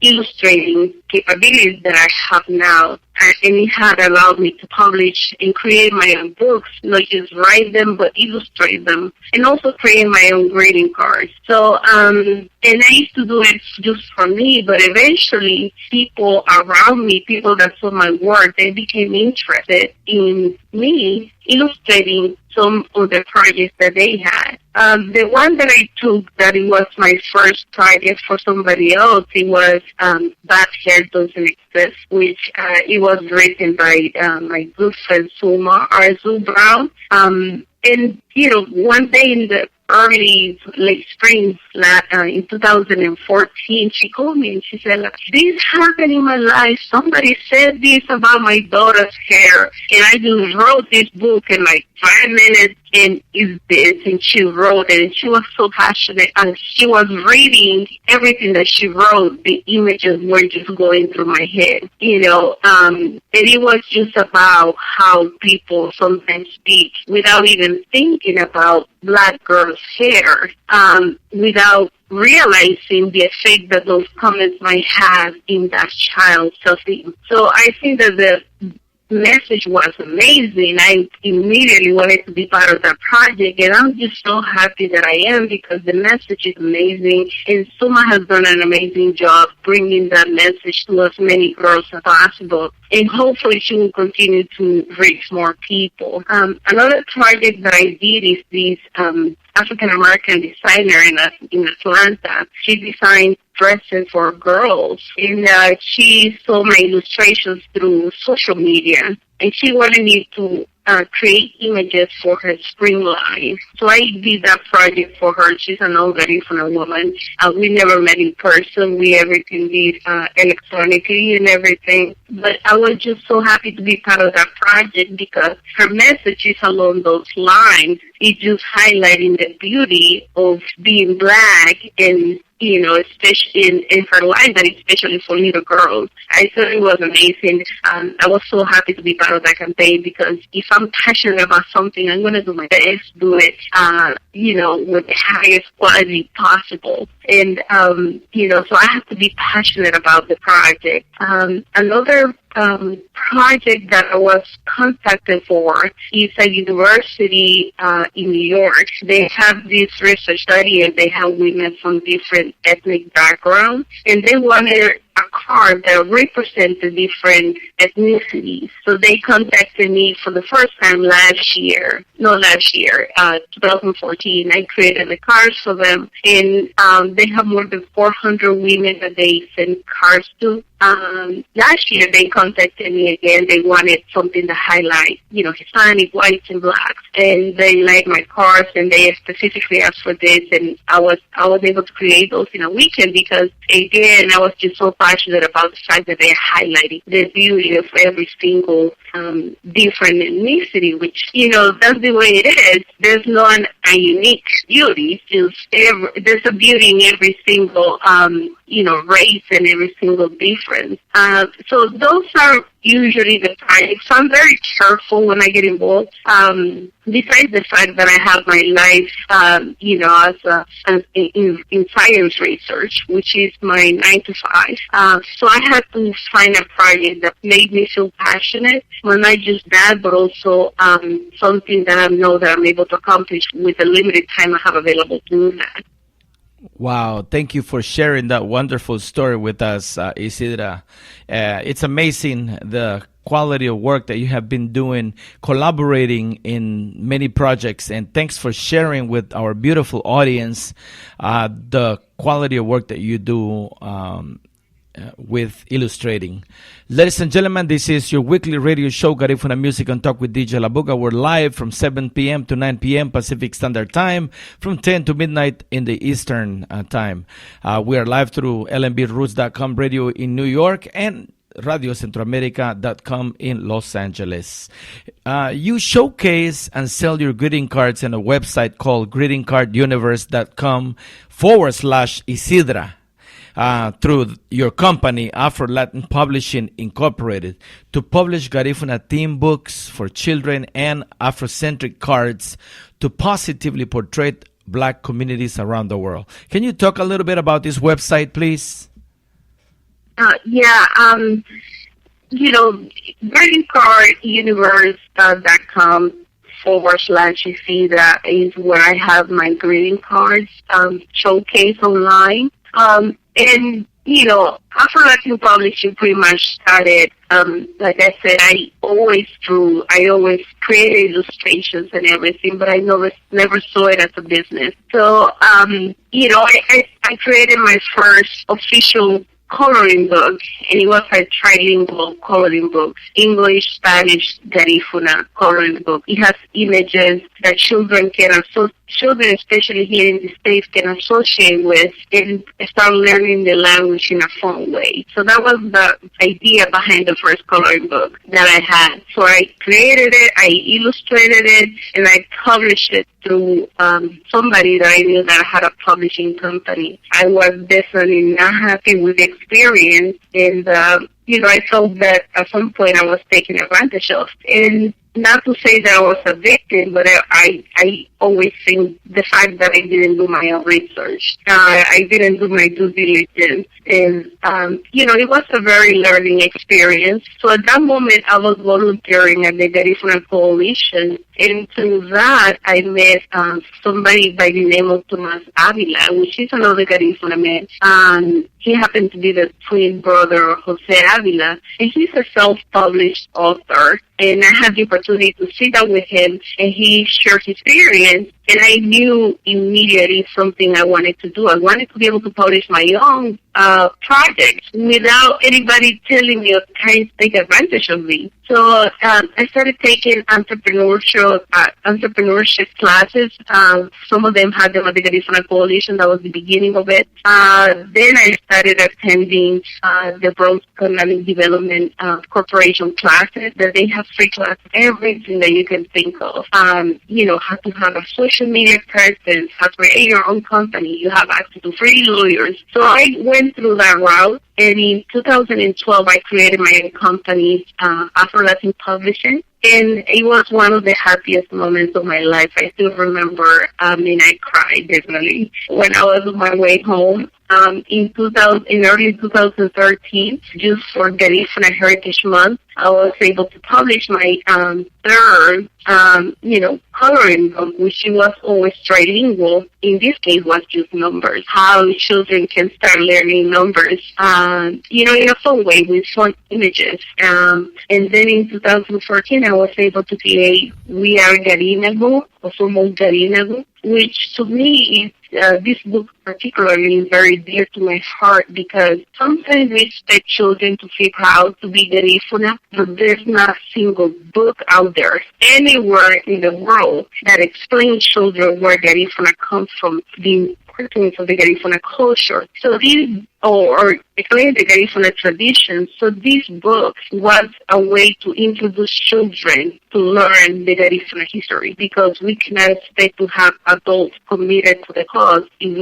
illustrating capabilities that I have now. And it had allowed me to publish and create my own books, not just write them, but illustrate them, and also create my own greeting cards. So, and I used to do it just for me, but eventually people around me, people that saw my work, they became interested in me illustrating some of the projects that they had. The one that I took that it was my first project for somebody else, it was Bad Hair Doesn't Exist, which it was written by my good friend Suma Arzu Brown. And, one day in the late spring, in 2014, she called me and she said, this happened in my life. Somebody said this about my daughter's hair, and I just wrote this book in like 5 minutes, and it's this. And she wrote it, and she was so passionate, and she was reading everything that she wrote. The images were just going through my head, and it was just about how people sometimes speak without even thinking about Black girls' hair, without realizing the effect that those comments might have in that child's self-esteem. So I think that the message was amazing. I immediately wanted to be part of that project, and I'm just so happy that I am because the message is amazing, and Suma has done an amazing job bringing that message to as many girls as possible, and hopefully she will continue to reach more people. Another project that I did is this African-American designer in Atlanta. She designed dresses for girls, and she saw my illustrations through social media, and she wanted me to create images for her spring line. So I did that project for her. She's an old Garifuna woman. We never met in person. We everything did electronically and everything. But I was just so happy to be part of that project because her message is along those lines. It's just highlighting the beauty of being Black and especially in her life, and especially for little girls. I thought it was amazing. I was so happy to be part of that campaign because if I'm passionate about something, I'm going to do my best to do it, with the highest quality possible. And, so I have to be passionate about the project. Another project that I was contacted for is a university in New York. They have this research study, and they have women from different ethnic backgrounds, and they wanted a card that represented different ethnicities. So they contacted me for the first time 2014. I created the cards for them, and they have more than 400 women that they send cards to. Last year they contacted me again. They wanted something to highlight, Hispanic, whites, and blacks, and they like my cards, and they specifically asked for this, and I was able to create those in a weekend because, again, I was just so passionate about the fact that they're highlighting the beauty of every single different ethnicity, which, that's the way it is. There's not a unique beauty. It's just there's a beauty in every single, race and every single difference. So those are usually the types. So I'm very careful when I get involved. Besides the fact that I have my life, as in science research, which is my 9 to 5. So I had to find a project that made me feel passionate. Well, not just that, but also something that I know that I'm able to accomplish with the limited time I have available to do that. Wow, thank you for sharing that wonderful story with us, Isidra. It's amazing the quality of work that you have been doing, collaborating in many projects, and thanks for sharing with our beautiful audience the quality of work that you do with illustrating. Ladies and gentlemen, this is your weekly radio show, Garifuna Music and Talk with DJ Labuga. We're live from 7 p.m. to 9 p.m. Pacific Standard Time, from 10 to midnight in the Eastern Time. We are live through lmbRoots.com radio in New York and radiocentroamerica.com in Los Angeles. You showcase and sell your greeting cards on a website called greetingcarduniverse.com/Isidra. Through your company, Afro Latin Publishing Incorporated, to publish Garifuna theme books for children and Afrocentric cards to positively portray Black communities around the world. Can you talk a little bit about this website, please? greetingcarduniverse.com/Isidra is where I have my greeting cards showcase online. And, Afro Latin Publishing pretty much started, like I said, I always drew, I always created illustrations and everything, but I never saw it as a business. So, I created my first official coloring book, and it was a trilingual coloring book, English, Spanish, Garifuna coloring book. It has images that children especially here in the States, can associate with and start learning the language in a fun way. So that was the idea behind the first coloring book that I had. So I created it, I illustrated it, and I published it through somebody that I knew that had a publishing company. I was definitely not happy with the experience, and I felt that at some point I was taken advantage of. And not to say that I was a victim, but I always think the fact that I didn't do my own research. I didn't do my due diligence. And, it was a very learning experience. So at that moment, I was volunteering at the Garifuna Coalition. And through that, I met somebody by the name of Tomas Avila, which is another Garifuna man. He happened to be the twin brother of Jose Avila, and he's a self-published author. And I had the opportunity to sit down with him, and he shared his experience. And I knew immediately something I wanted to do. I wanted to be able to publish my own projects without anybody telling me or trying to take advantage of me. So I started taking entrepreneurship classes. Some of them had them at the Garifuna Coalition. That was the beginning of it. Then I started attending the Bronx Economic Development Corporation classes. That they have free classes, everything that you can think of. How to have a social media presence, how to create your own company. You have access to free lawyers. So I went through that route. And in 2012, I created my own company, Afro Latin Publishing. And it was one of the happiest moments of my life. I still remember, I cried definitely when I was on my way home. In early 2013, just for Garifuna Heritage Month, I was able to publish my third, coloring book, which was always trilingual. In this case, was just numbers. How children can start learning numbers, in a fun way with fun images. And then in 2014, I was able to create We Are Garinagu, or Somos Garinagu, which to me this book particularly is very dear to my heart because sometimes we expect children to figure out to be Garifuna, but there's not a single book out there anywhere in the world that explains children where Garifuna comes from, the importance of the Garifuna culture. So these, or explain the Garifuna tradition. So this book was a way to introduce children to learn the Garifuna history, because we cannot expect to have adults committed to the cause if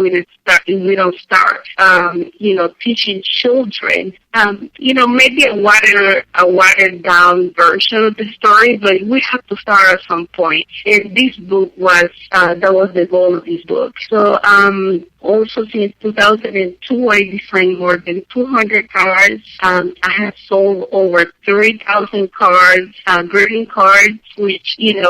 we don't start, teaching children, maybe a watered down version of the story, but we have to start at some point. And this book was, that was the goal of this book. So, also since 2002, I designed more than 200 cards. I have sold over 3,000 cards, greeting cards, which, is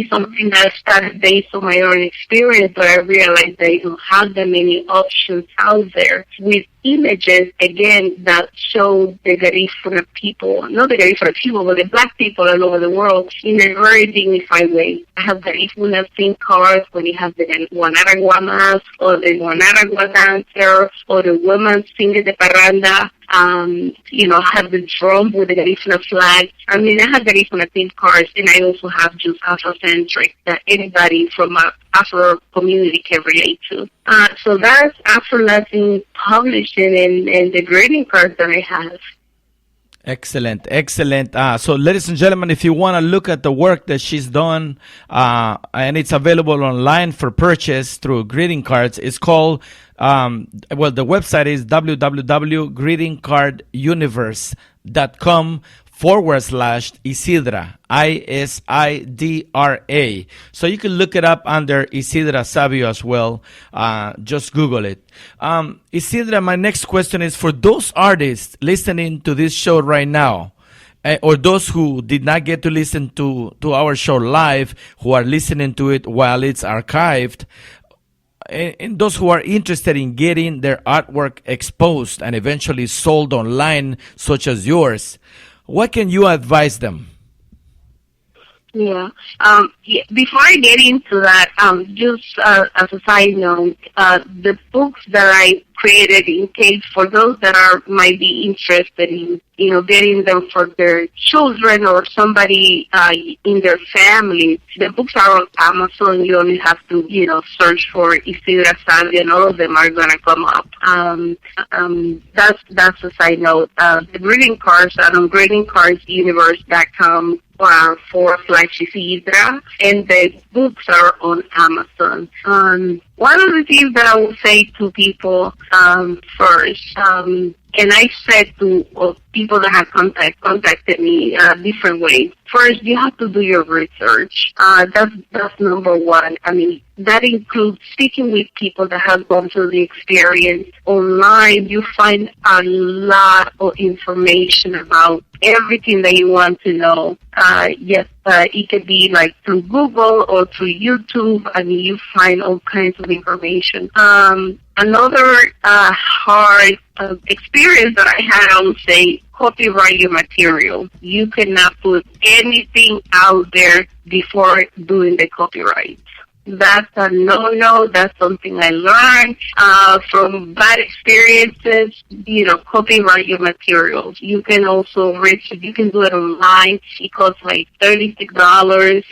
something that I started based on my own experience, but I realized that I don't have that many options out there with images, again, that show the Garifuna people, not the Garifuna people, but the black people all over the world in a very dignified way. I have Garifuna themed cards when you have the Guanaragua mask, or the Guanaragua dancer, or the woman singing the parranda. I have the drum with the Garifuna flag. I have Garifuna themed cards, and I also have just Afrocentric that anybody from a Afro community can relate to. So that's Afro Latin publishing and the greeting cards that I have. Excellent. So, ladies and gentlemen, if you want to look at the work that she's done, and it's available online for purchase through greeting cards, it's called, the website is www.greetingcarduniverse.com/Isidra, Isidra. So you can look it up under Isidra Savio as well. Just Google it. Isidra, my next question is for those artists listening to this show right now, or those who did not get to listen to our show live, who are listening to it while it's archived, and those who are interested in getting their artwork exposed and eventually sold online, such as yours, what can you advise them? Yeah. Before I get into that, just as a side note, the books that I created in case for those that might be interested in, getting them for their children or somebody in their family, the books are on Amazon. You only have to, search for Isidra Savio, and all of them are going to come up. That's a side note. The greeting cards are on greetingcardsuniverse.com /Isidra, and the books are on Amazon. One of the things that I will say to people first, and I said to people that have contacted me different ways. First, you have to do your research. That's number one. That includes speaking with people that have gone through the experience. Online, you find a lot of information about everything that you want to know. It could be like through Google or through YouTube. You find all kinds of information. Another hard experience that I had, I would say, copyright your material. You cannot put anything out there before doing the copyright. That's a no-no. That's something I learned from bad experiences. Copyright your materials. You can also you can do it online. It costs like $36.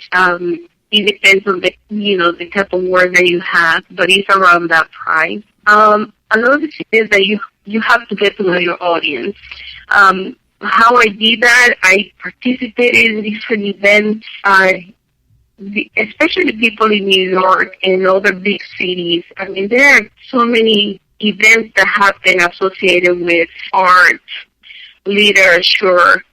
It depends on the the type of work that you have, but it's around that price. Another thing is that you have to get to know your audience. How I did that, I participated in different events. Especially people in New York and other big cities. There are so many events that have been associated with art, literature,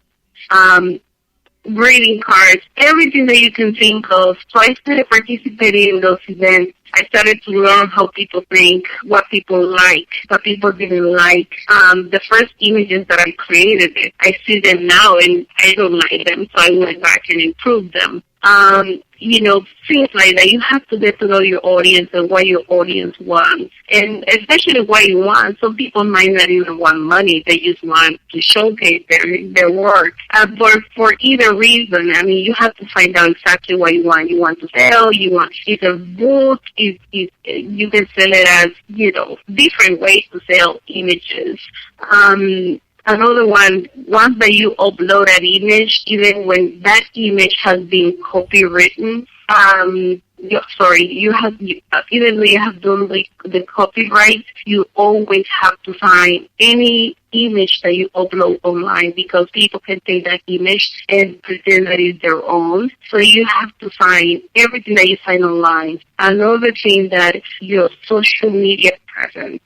greeting cards, everything that you can think of. So I started participating in those events. I started to learn how people think, what people like, what people didn't like. The first images that I created, I see them now and I don't like them, so I went back and improved them. things like that. You have to get to know your audience and what your audience wants, and especially what you want. Some people might not even want money; they just want to showcase their work. But for either reason, I mean, you have to find out exactly what you want. You want to sell. You want it's a book. You can sell it as different ways to sell images. Another one, once that you upload an image, even when that image has been copywritten, even though you have done the copyright, you always have to sign any image that you upload online, because people can take that image and pretend that it's their own. So you have to sign everything that you sign online. Another thing, that your social media presence.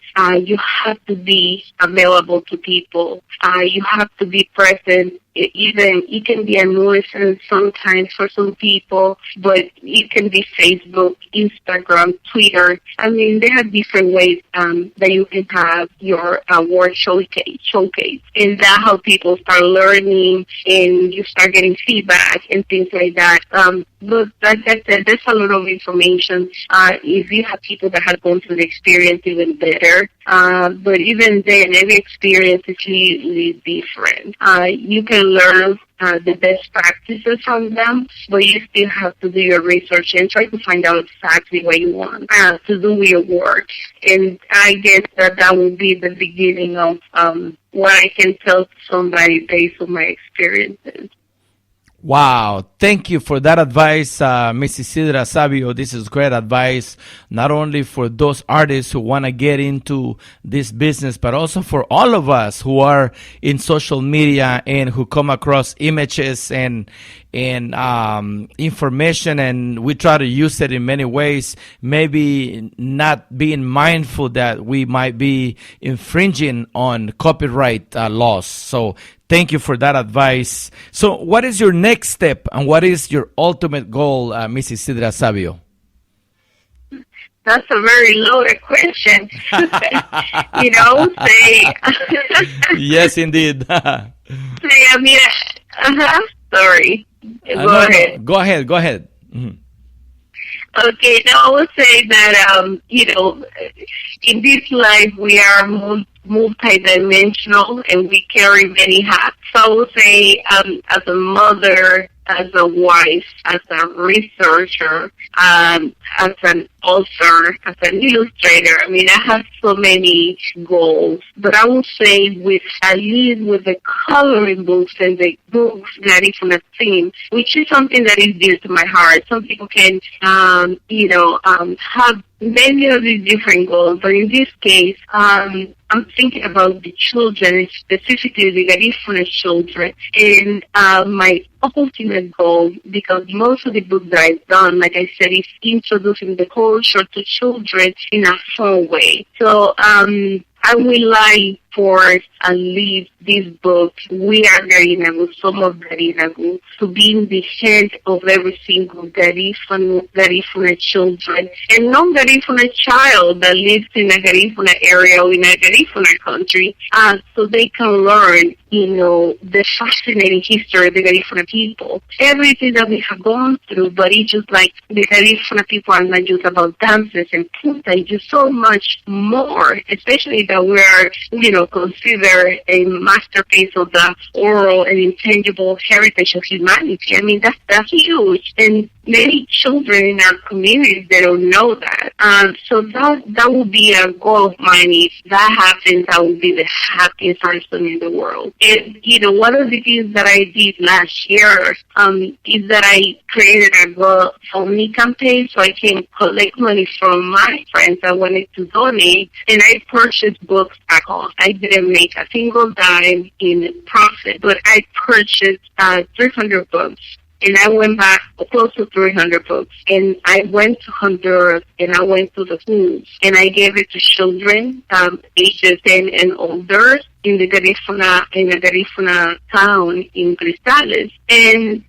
You have to be available to people. You have to be present. Even it can be a nuisance sometimes for some people, but it can be Facebook, Instagram, Twitter. I mean, there are different ways that you can have your work showcase, and that's how people start learning, and you start getting feedback and things like that. But like I said, there's a lot of information. If you have people that have gone through the experience, even better. But even then, every experience is really different. You can learn the best practices from them, but you still have to do your research and try to find out exactly what you want to do with your work. And I guess that will be the beginning of what I can tell somebody based on my experiences. Wow. Thank you for that advice, Miss Isidra Savio. This is great advice, not only for those artists who want to get into this business, but also for all of us who are in social media and who come across images and information, and we try to use it in many ways, maybe not being mindful that we might be infringing on copyright laws. So thank you for that advice. So what is your next step, and what is your ultimate goal, Miss Isidra Savio? That's a very loaded question. Say... Yes, indeed. Sorry. Go ahead. Mm-hmm. Okay, now I would say that, in this life we are multidimensional and we carry many hats. So I would say, as a mother, as a wife, as a researcher, as an author, as an illustrator. I mean, I have so many goals, but I would say at least with the coloring books and the books that is on a theme, which is something that is dear to my heart. Some people can, have many of these different goals, but in this case, I'm thinking about the children, specifically the Garifuna children, and my ultimate goal, because most of the books that I've done, like I said, is introducing the culture to children in a fun way. So I would like for at least this book, We Are Garinagu, Some of Garinagu, to be in the hands of every single Garifuna children, and non-Garifuna child that lives in a Garifuna area or in a Garifuna country, so they can learn, the fascinating history of the Garifuna people. Everything that we have gone through, but it's just like the Garifuna people are not just about dances and punta, it's just so much more, especially that we are, considered a masterpiece of the oral and intangible heritage of humanity. I mean, that's huge. And many children in our communities, they don't know that. So that would be a goal of mine. If that happens, I would be the happiest person in the world. And, one of the things that I did last year is that I created a GoFundMe campaign so I can collect money from my friends that wanted to donate, and I purchased books at cost. I didn't make a single dime in profit, but I purchased 300 books. And I went back close to 300 books. And I went to Honduras, and I went to the schools, and I gave it to children ages 10 and older. in the Garifuna town in Cristales. And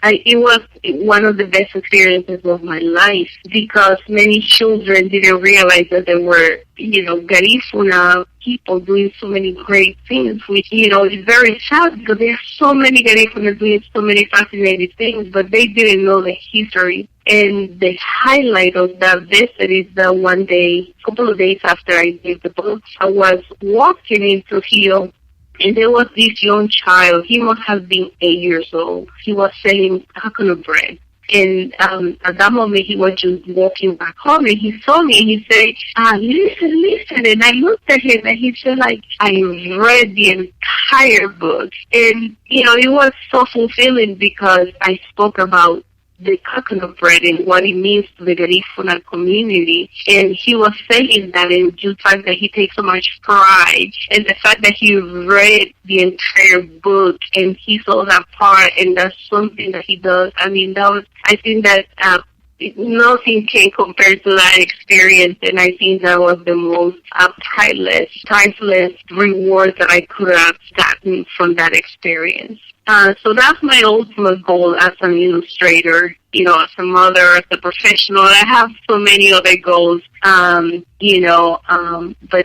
it was one of the best experiences of my life because many children didn't realize that there were, Garifuna people doing so many great things, which, is very sad because there are so many Garifuna doing so many fascinating things, but they didn't know the history. And the highlight of that visit is that one day, a couple of days after I gave the book, I was walking in Trujillo, and there was this young child. He must have been 8 years old. He was selling coconut bread. And at that moment, he was just walking back home, and he saw me, and he said, listen. And I looked at him, and he said, I read the entire book. And, it was so fulfilling because I spoke about the coconut bread and what it means to the Garifuna community. And he was saying that, and the fact that he takes so much pride, and the fact that he read the entire book and he saw that part, and that's something that he does. I think that nothing can compare to that experience, and I think that was the most priceless reward that I could have gotten from that experience. So that's my ultimate goal as an illustrator, as a mother, as a professional. I have so many other goals, but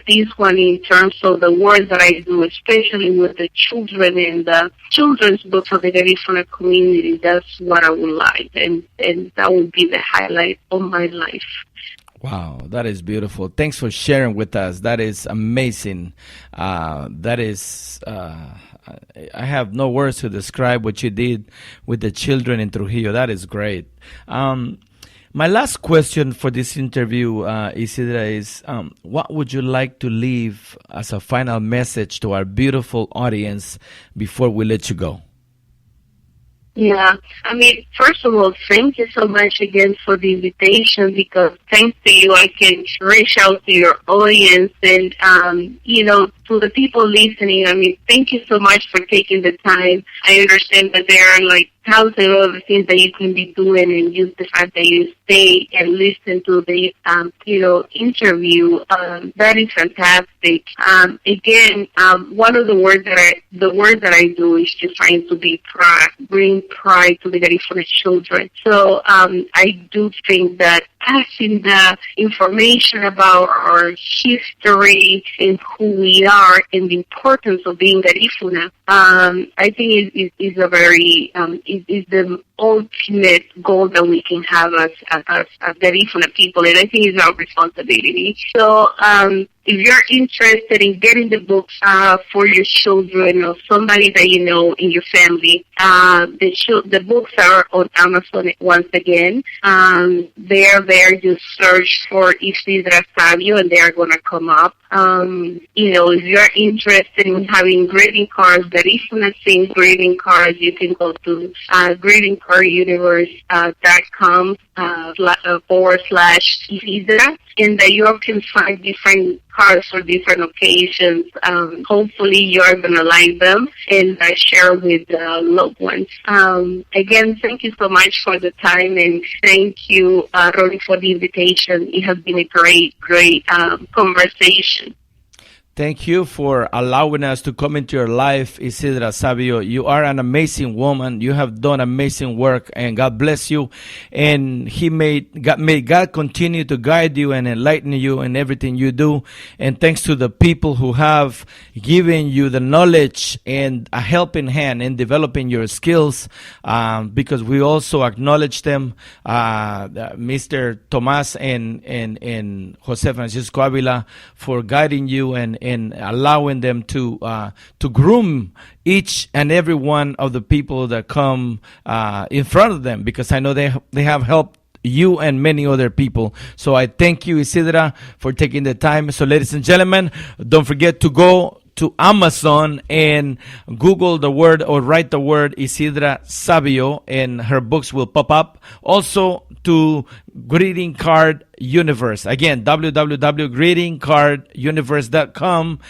this one in terms of the work that I do, especially with the children and the children's books of the Garifuna community, that's what I would like, and that would be the highlight of my life. Wow, that is beautiful. Thanks for sharing with us. That is amazing. I have no words to describe what you did with the children in Trujillo. That is great. My last question for this interview, Isidra, is what would you like to leave as a final message to our beautiful audience before we let you go? Yeah, first of all, thank you so much again for the invitation, because thanks to you, I can reach out to your audience and, to the people listening. Thank you so much for taking the time. I understand that there are thousands of other things that you can be doing, and use the fact that you stay and listen to the, interview. That is fantastic. Again, one of the words that I do is just trying to bring pride to the Garifuna children. So, I do think that passing the information about our history and who we are and the importance of being Garifuna, I think is a very, is the ultimate goal that we can have as Garifuna people, and I think it's our responsibility. So, if you're interested in getting the books for your children or somebody that you know in your family, the books are on Amazon once again. They are there. Just search for Isidra Savio, and they are going to come up. If you're interested in having greeting cards, Garifuna sings greeting cards, you can go to greetingcarduniverse.com /Isidra, and that you can find different cards for different occasions. Hopefully you're going to like them and share with loved ones. Again, thank you so much for the time, and thank you, Ronnie, for the invitation. It has been a great conversation. Thank you for allowing us to come into your life, Isidra Savio. You are an amazing woman. You have done amazing work, and God bless you. And may God continue to guide you and enlighten you in everything you do. And thanks to the people who have given you the knowledge and a helping hand in developing your skills, because we also acknowledge them, Mr. Tomas and Jose Francisco Avila, for guiding you and allowing them to groom each and every one of the people that come in front of them, because I know they have helped you and many other people. So I thank you, Isidra, for taking the time. So ladies and gentlemen, don't forget to go to Amazon and Google the word or write the word Isidra Savio, and her books will pop up. Also to Greeting Card Universe. Again, www.greetingcarduniverse.com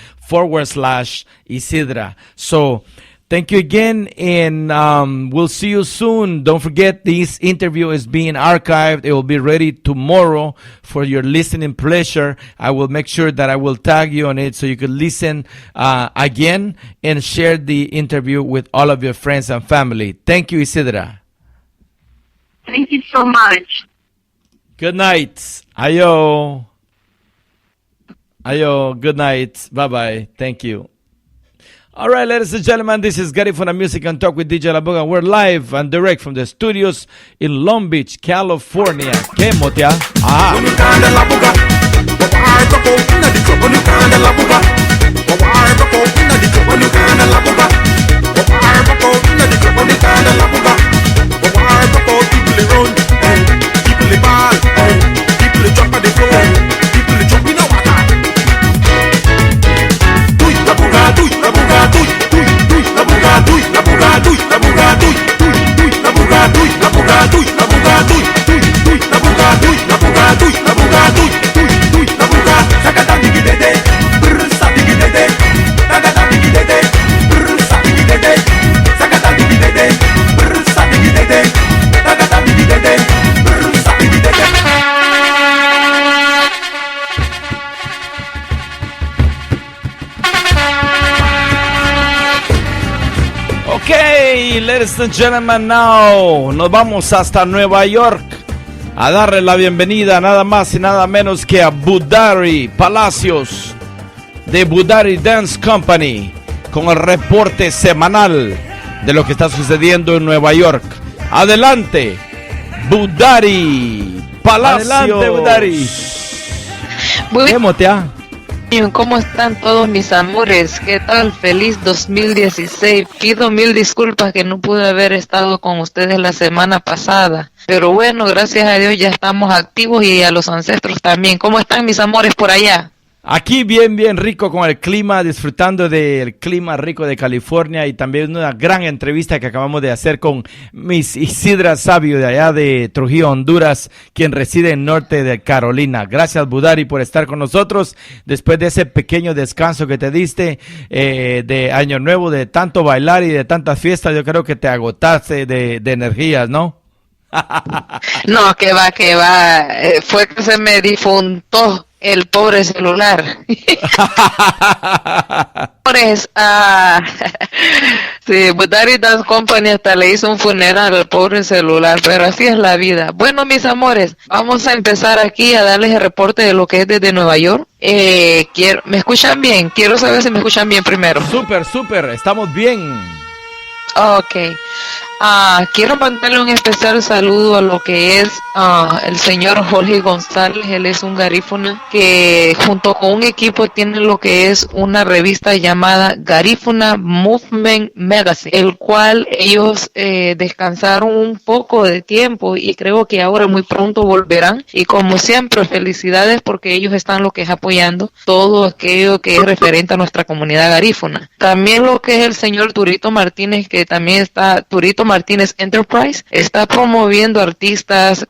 /Isidra. So Thank you again, and we'll see you soon. Don't forget, this interview is being archived. It will be ready tomorrow for your listening pleasure. I will make sure that I will tag you on it so you can listen again and share the interview with all of your friends and family. Thank you, Isidra. Thank you so much. Good night. Ayo. Ayo. Good night. Bye-bye. Thank you. All right, ladies and gentlemen, this is Garifuna Music and Talk with DJ La Boga. We're live and direct from the studios in Long Beach, California. ¿Qué motea? Ah. Okay, ladies and gentlemen, now nos vamos hasta Nueva York a darle la bienvenida nada más y nada menos que a Budari Palacios de Budari Dance Company con el reporte semanal de lo que está sucediendo en Nueva York. Adelante, Budari Palacios. Adelante, Budari. ¿Qué motea? ¿Cómo están todos mis amores? ¿Qué tal? Feliz 2016. Pido mil disculpas que no pude haber estado con ustedes la semana pasada. Pero bueno, gracias a Dios ya estamos activos y a los ancestros también. ¿Cómo están mis amores por allá? Aquí bien rico con el clima, disfrutando del clima rico de California y también una gran entrevista que acabamos de hacer con Miss Isidra Sabio de allá de Trujillo, Honduras, quien reside en norte de Carolina. Gracias, Budari, por estar con nosotros después de ese pequeño descanso que te diste de Año Nuevo, de tanto bailar y de tantas fiestas. Yo creo que te agotaste de energías, ¿no? No, que va. Fue que se me difuntó el pobre celular. Sí, Budari Dance Company hasta le hizo un funeral al pobre celular, pero así es la vida. Bueno, mis amores, vamos a empezar aquí a darles el reporte de lo que es desde Nueva York. ¿Me escuchan bien? Quiero saber si me escuchan bien primero. Súper, estamos bien. Ok. Quiero mandarle un especial saludo a lo que es el señor Jorge González. Él es un garífuna que junto con un equipo tiene lo que es una revista llamada Garifuna Movement Magazine, el cual ellos descansaron un poco de tiempo y creo que ahora muy pronto volverán. Y como siempre, felicidades porque ellos están lo que es apoyando todo aquello que es referente a nuestra comunidad garífuna. También lo que es el señor Turito Martínez, que también está Turito Martínez Enterprise, está promoviendo artistas,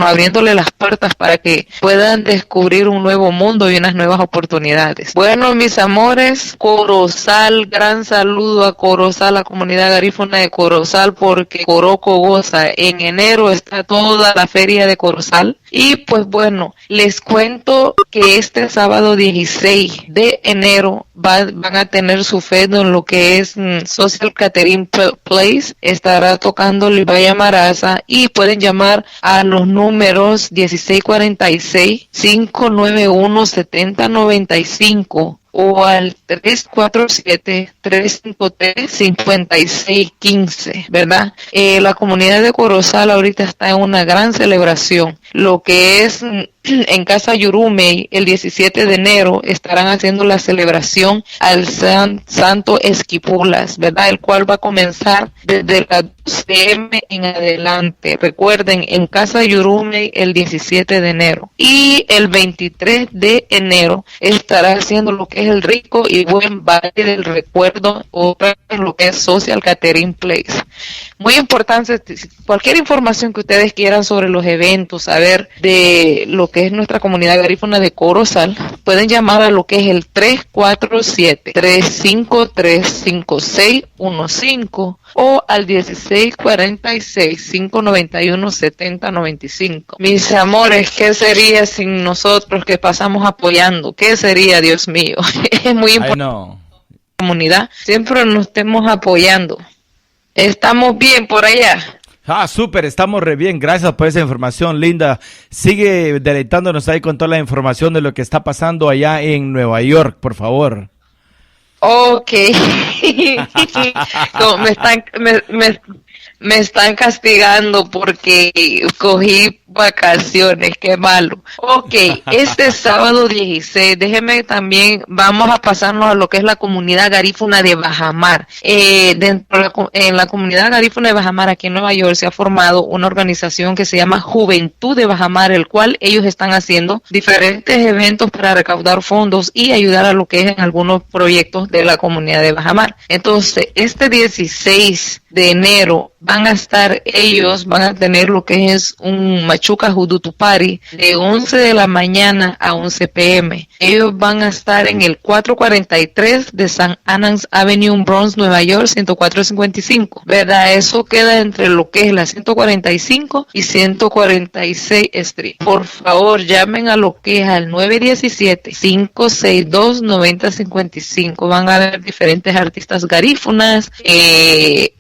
abriéndole las puertas para que puedan descubrir un nuevo mundo y unas nuevas oportunidades. Bueno, mis amores, Corozal, gran saludo a Corozal, la comunidad garífuna de Corozal, porque Coroco goza. En enero está toda la feria de Corozal. Y pues bueno, les cuento que este sábado 16 de enero van a tener su fedo en lo que es Social Catering Place. Estará tocando Livaya Maraza y pueden llamar a los números 1646-591-7095 o al 347-353-5615, ¿verdad? La comunidad de Corozal ahorita está en una gran celebración. Lo que es en Casa Yurumey, el 17 de enero, estarán haciendo la celebración al Santo Esquipulas, ¿verdad? El cual va a comenzar desde las 2 p.m. en adelante. Recuerden, en Casa Yurumey, el 17 de enero. Y el 23 de enero estará haciendo lo que es el rico y buen baile del recuerdo, o lo que es Social Catering Place. Muy importante, cualquier información que ustedes quieran sobre los eventos, saber de lo que es nuestra comunidad garífuna de Corozal, pueden llamar a lo que es el 347-353-5615 o al 1646-591-7095. Mis amores, ¿qué sería sin nosotros que pasamos apoyando? ¿Qué sería, Dios mío? Es muy importante I know. comunidad, siempre nos estemos apoyando. ¿Estamos bien por allá? Ah, súper, estamos re bien. Gracias por esa información, Linda. Sigue deleitándonos ahí con toda la información de lo que está pasando allá en Nueva York, por favor. Ok. No, me están castigando porque cogí vacaciones, qué malo. Ok, este sábado 16, déjeme también, vamos a pasarnos a lo que es la comunidad garífuna de Bajamar. En la comunidad garífuna de Bajamar, aquí en Nueva York, se ha formado una organización que se llama Juventud de Bajamar, el cual ellos están haciendo diferentes eventos para recaudar fondos y ayudar a lo que es en algunos proyectos de la comunidad de Bajamar. Entonces, este 16 de enero van a tener lo que es un Machuca Judutu Party de 11 de la mañana a 11 p.m. Ellos van a estar en el 443 de San Annans Avenue, Bronx, Nueva York, 10455, ¿verdad? Eso queda entre lo que es la 145 y 146 Street. Por favor, llamen a lo que es al 917-562-9055. Van a haber diferentes artistas garífunas,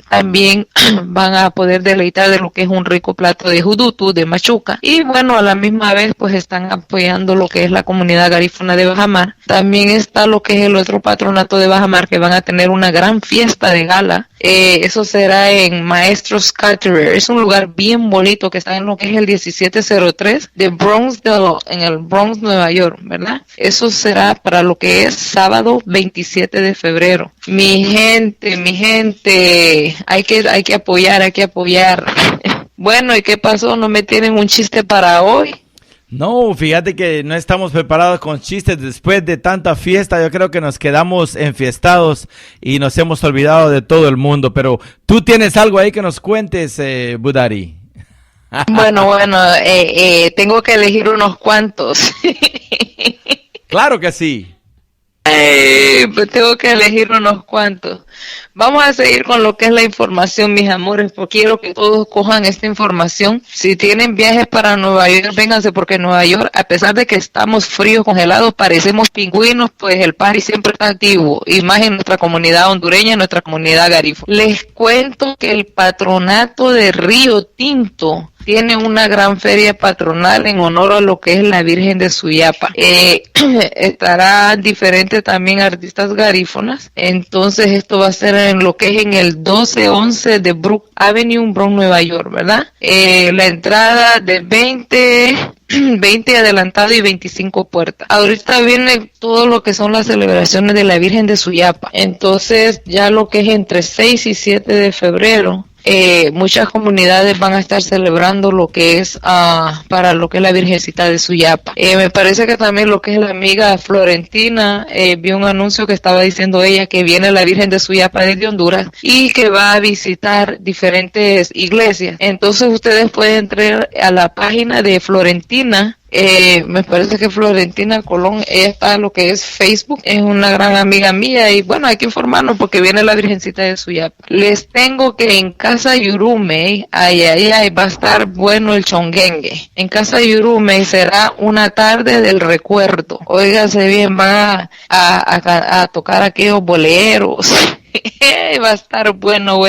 también van a poder deleitar de lo que es un rico plato de judutu, de machuca, y bueno, a la misma vez pues están apoyando lo que es la comunidad garífuna de Bajamar. También está lo que es el otro patronato de Bajamar, que van a tener una gran fiesta de gala. Eso será en Maestros Caterer. Es un lugar bien bonito que está en lo que es el 1703 de Bronx, en el Bronx, Nueva York, ¿verdad? Eso será para lo que es sábado 27 de febrero. Mi gente, hay que apoyar. Bueno, ¿y qué pasó? ¿No me tienen un chiste para hoy? No, fíjate que no estamos preparados con chistes después de tanta fiesta. Yo creo que nos quedamos enfiestados y nos hemos olvidado de todo el mundo. Pero tú tienes algo ahí que nos cuentes, Budari. Bueno, tengo que elegir unos cuantos. Claro que sí. Pues tengo que elegir unos cuantos. Vamos a seguir con lo que es la información, mis amores, porque quiero que todos cojan esta información. Si tienen viajes para Nueva York, vénganse, porque en Nueva York, a pesar de que estamos fríos, congelados, parecemos pingüinos, pues el party siempre está activo, y más en nuestra comunidad hondureña, en nuestra comunidad garífuna. Les cuento que el patronato de Río Tinto tiene una gran feria patronal en honor a lo que es la Virgen de Suyapa. Estará diferente también artistas garífonas. Entonces esto va a ser en lo que es en el 1211 de Brook Avenue, Bronx, Nueva York, ¿verdad? La entrada de 20 adelantado y 25 puertas. Ahorita viene todo lo que son las celebraciones de la Virgen de Suyapa. Entonces ya lo que es entre 6 y 7 de febrero, muchas comunidades van a estar celebrando lo que es para lo que es la Virgencita de Suyapa. Me parece que también lo que es la amiga Florentina vio un anuncio que estaba diciendo ella que viene la Virgen de Suyapa desde Honduras y que va a visitar diferentes iglesias. Entonces ustedes pueden entrar a la página de Florentina. Me parece que Florentina Colón, ella está en lo que es Facebook, es una gran amiga mía, y bueno, hay que informarnos porque viene la Virgencita de Suyapa. Les tengo que en Casa Yurume, ay, va a estar bueno el chonguengue. En Casa Yurume será una tarde del recuerdo. Óigase bien, van a tocar aquellos boleros. Va a estar bueno.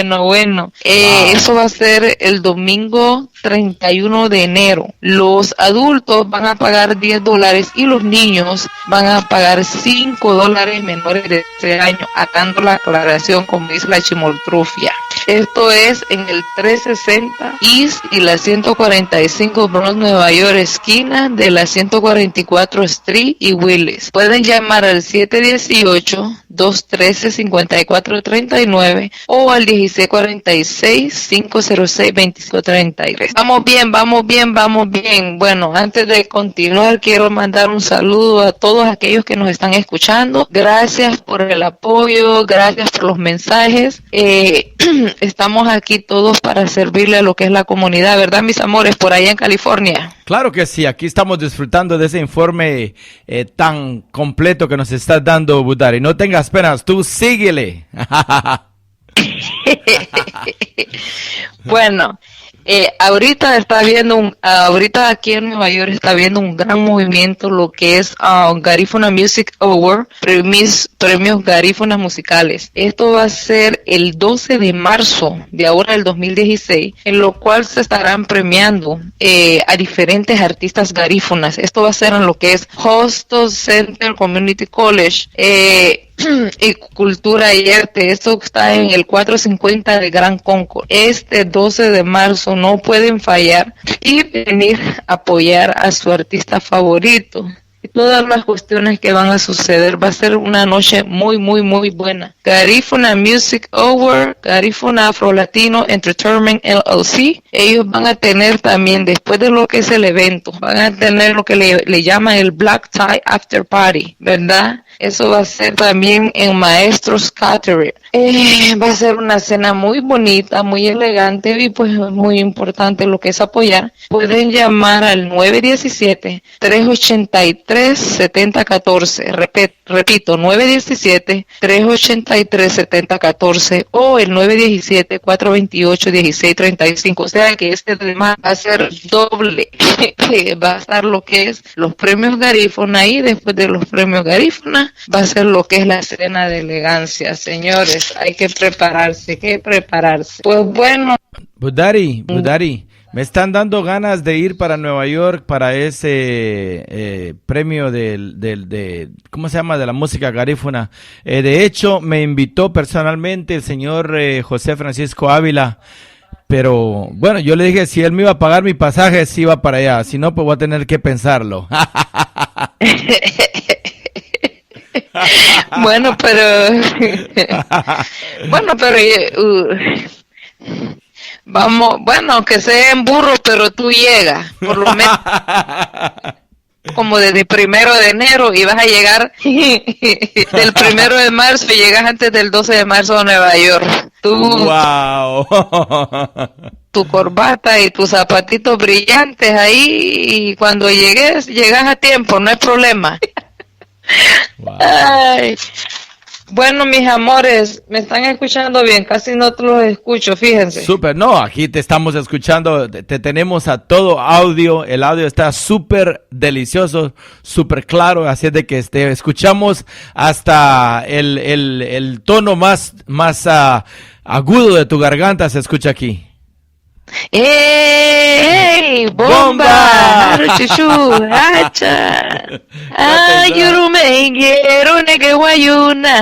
Eso va a ser el domingo 31 de enero. Los adultos van a pagar $10 y los niños van a pagar $5 menores de 13 años, atando la aclaración como dice la chimoltrufia. Esto es en el 360 East y la 145 Bronx, Nueva York, esquina de la 144 Street y Willis. Pueden llamar al 718-213-5439 o al 1646-506-2533. Vamos bien. Bueno, antes de continuar, quiero mandar un saludo a todos aquellos que nos están escuchando. Gracias por el apoyo, gracias por los mensajes. estamos aquí todos para servirle a lo que es la comunidad, ¿verdad, mis amores, por allá en California? Claro que sí, aquí estamos disfrutando de ese informe tan completo que nos estás dando, Budari. No tengas penas, tú síguele. Bueno, ahorita aquí en Nueva York está habiendo un gran movimiento, lo que es Garifuna Music Award, premios Garífunas musicales. Esto va a ser el 12 de marzo de ahora del 2016, en lo cual se estarán premiando a diferentes artistas garífunas. Esto va a ser en lo que es Hostos Center Community College. Y Cultura y Arte, esto está en el 450 de Gran Concord. Este 12 de marzo no pueden fallar y venir a apoyar a su artista favorito. Y todas las cuestiones que van a suceder, va a ser una noche muy, muy, muy buena. Garifuna Music Award, Garifuna Afro Latino Entertainment LLC, ellos van a tener también, después de lo que es el evento, van a tener lo que le llaman el Black Tie After Party, ¿verdad? Eso va a ser también en Maestros Catering. Va a ser una cena muy bonita, muy elegante y pues muy importante lo que es apoyar. Pueden llamar al 917-383-7014. Repito, 917-383-7014 o el 917-428-1635. O sea que este tema va a ser doble. Va a estar lo que es los premios Garífuna y después de los premios Garífuna va a ser lo que es la cena de elegancia, señores. Hay que prepararse, Pues bueno. Budari, me están dando ganas de ir para Nueva York para ese premio de ¿cómo se llama? De la música garífuna. De hecho, me invitó personalmente el señor José Francisco Ávila. Pero bueno, yo le dije si él me iba a pagar mi pasaje, si iba para allá. Si no, pues voy a tener que pensarlo. Bueno, pero vamos, bueno, que sea en burro, pero tú llegas, por lo menos como desde 1 de enero y vas a llegar del 1 de marzo y llegas antes del 12 de marzo a Nueva York. Tú, wow. Tu corbata y tus zapatitos brillantes ahí y cuando llegas a tiempo, no hay problema. Wow. Ay. Bueno, mis amores, me están escuchando bien, casi no te los escucho, fíjense. Súper, no, aquí te estamos escuchando, te tenemos a todo audio, el audio está súper delicioso, súper claro, así es de que escuchamos hasta el tono más agudo de tu garganta se escucha aquí. ¡Ey! ¡Bomba! ¡Chuchu! ¡Hacha! ¡Ayurumenguero neguayuna!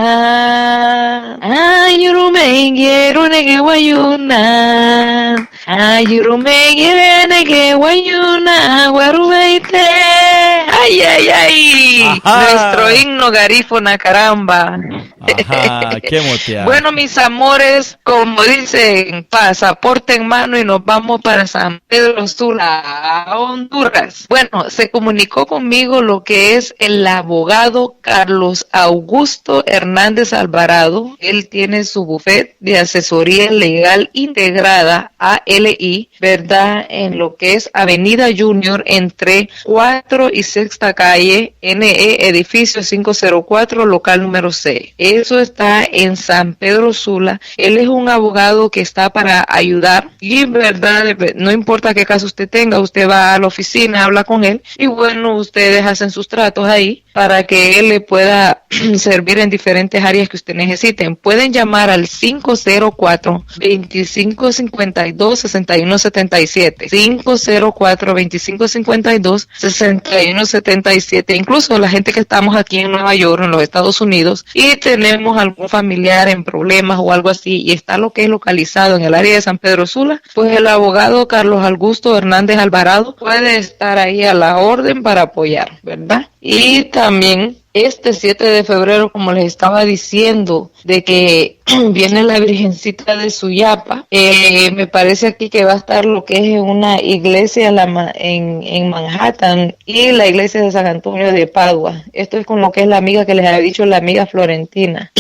¡Ayurumenguero neguayuna! ¡Ayurumenguero neguayuna! ¡Guarubeite! ¡Ay, ay, ay! Ajá. Nuestro himno garífuna, caramba. Ajá, qué moteada. Bueno, mis amores, como dicen, pasaporte en mano y nos vamos para San Pedro Sula, Honduras. Bueno, se comunicó conmigo lo que es el abogado Carlos Augusto Hernández Alvarado. Él tiene su bufete de asesoría legal integrada, ALI, ¿verdad? En lo que es Avenida Junior entre 4 y 6ª calle, NE, edificio 504, local número 6. Eso está en San Pedro Sula. Él es un abogado que está para ayudar y, verdad, no importa qué caso usted tenga, usted va a la oficina, habla con él y bueno, ustedes hacen sus tratos ahí para que él le pueda servir en diferentes áreas que usted necesiten. Pueden llamar al 504-2552-6177, 504-2552-6177. Incluso la gente que estamos aquí en Nueva York, en los Estados Unidos, y tenemos algún familiar en problemas o algo así, y está lo que es localizado en el área de San Pedro Sula, pues el abogado Carlos Augusto Hernández Alvarado puede estar ahí a la orden para apoyar, ¿verdad? Y también este 7 de febrero, como les estaba diciendo, de que viene la Virgencita de Suyapa, me parece aquí que va a estar lo que es una iglesia en Manhattan y la iglesia de San Antonio de Padua. Esto es con lo que es la amiga que les había dicho, la amiga Florentina.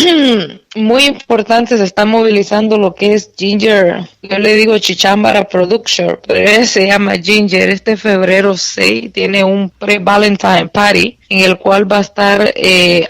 Muy importante, se está movilizando lo que es Ginger, yo le digo Chichambara Production, pero él se llama Ginger. Este febrero 6 tiene un pre-Valentine Party en el cual va a estar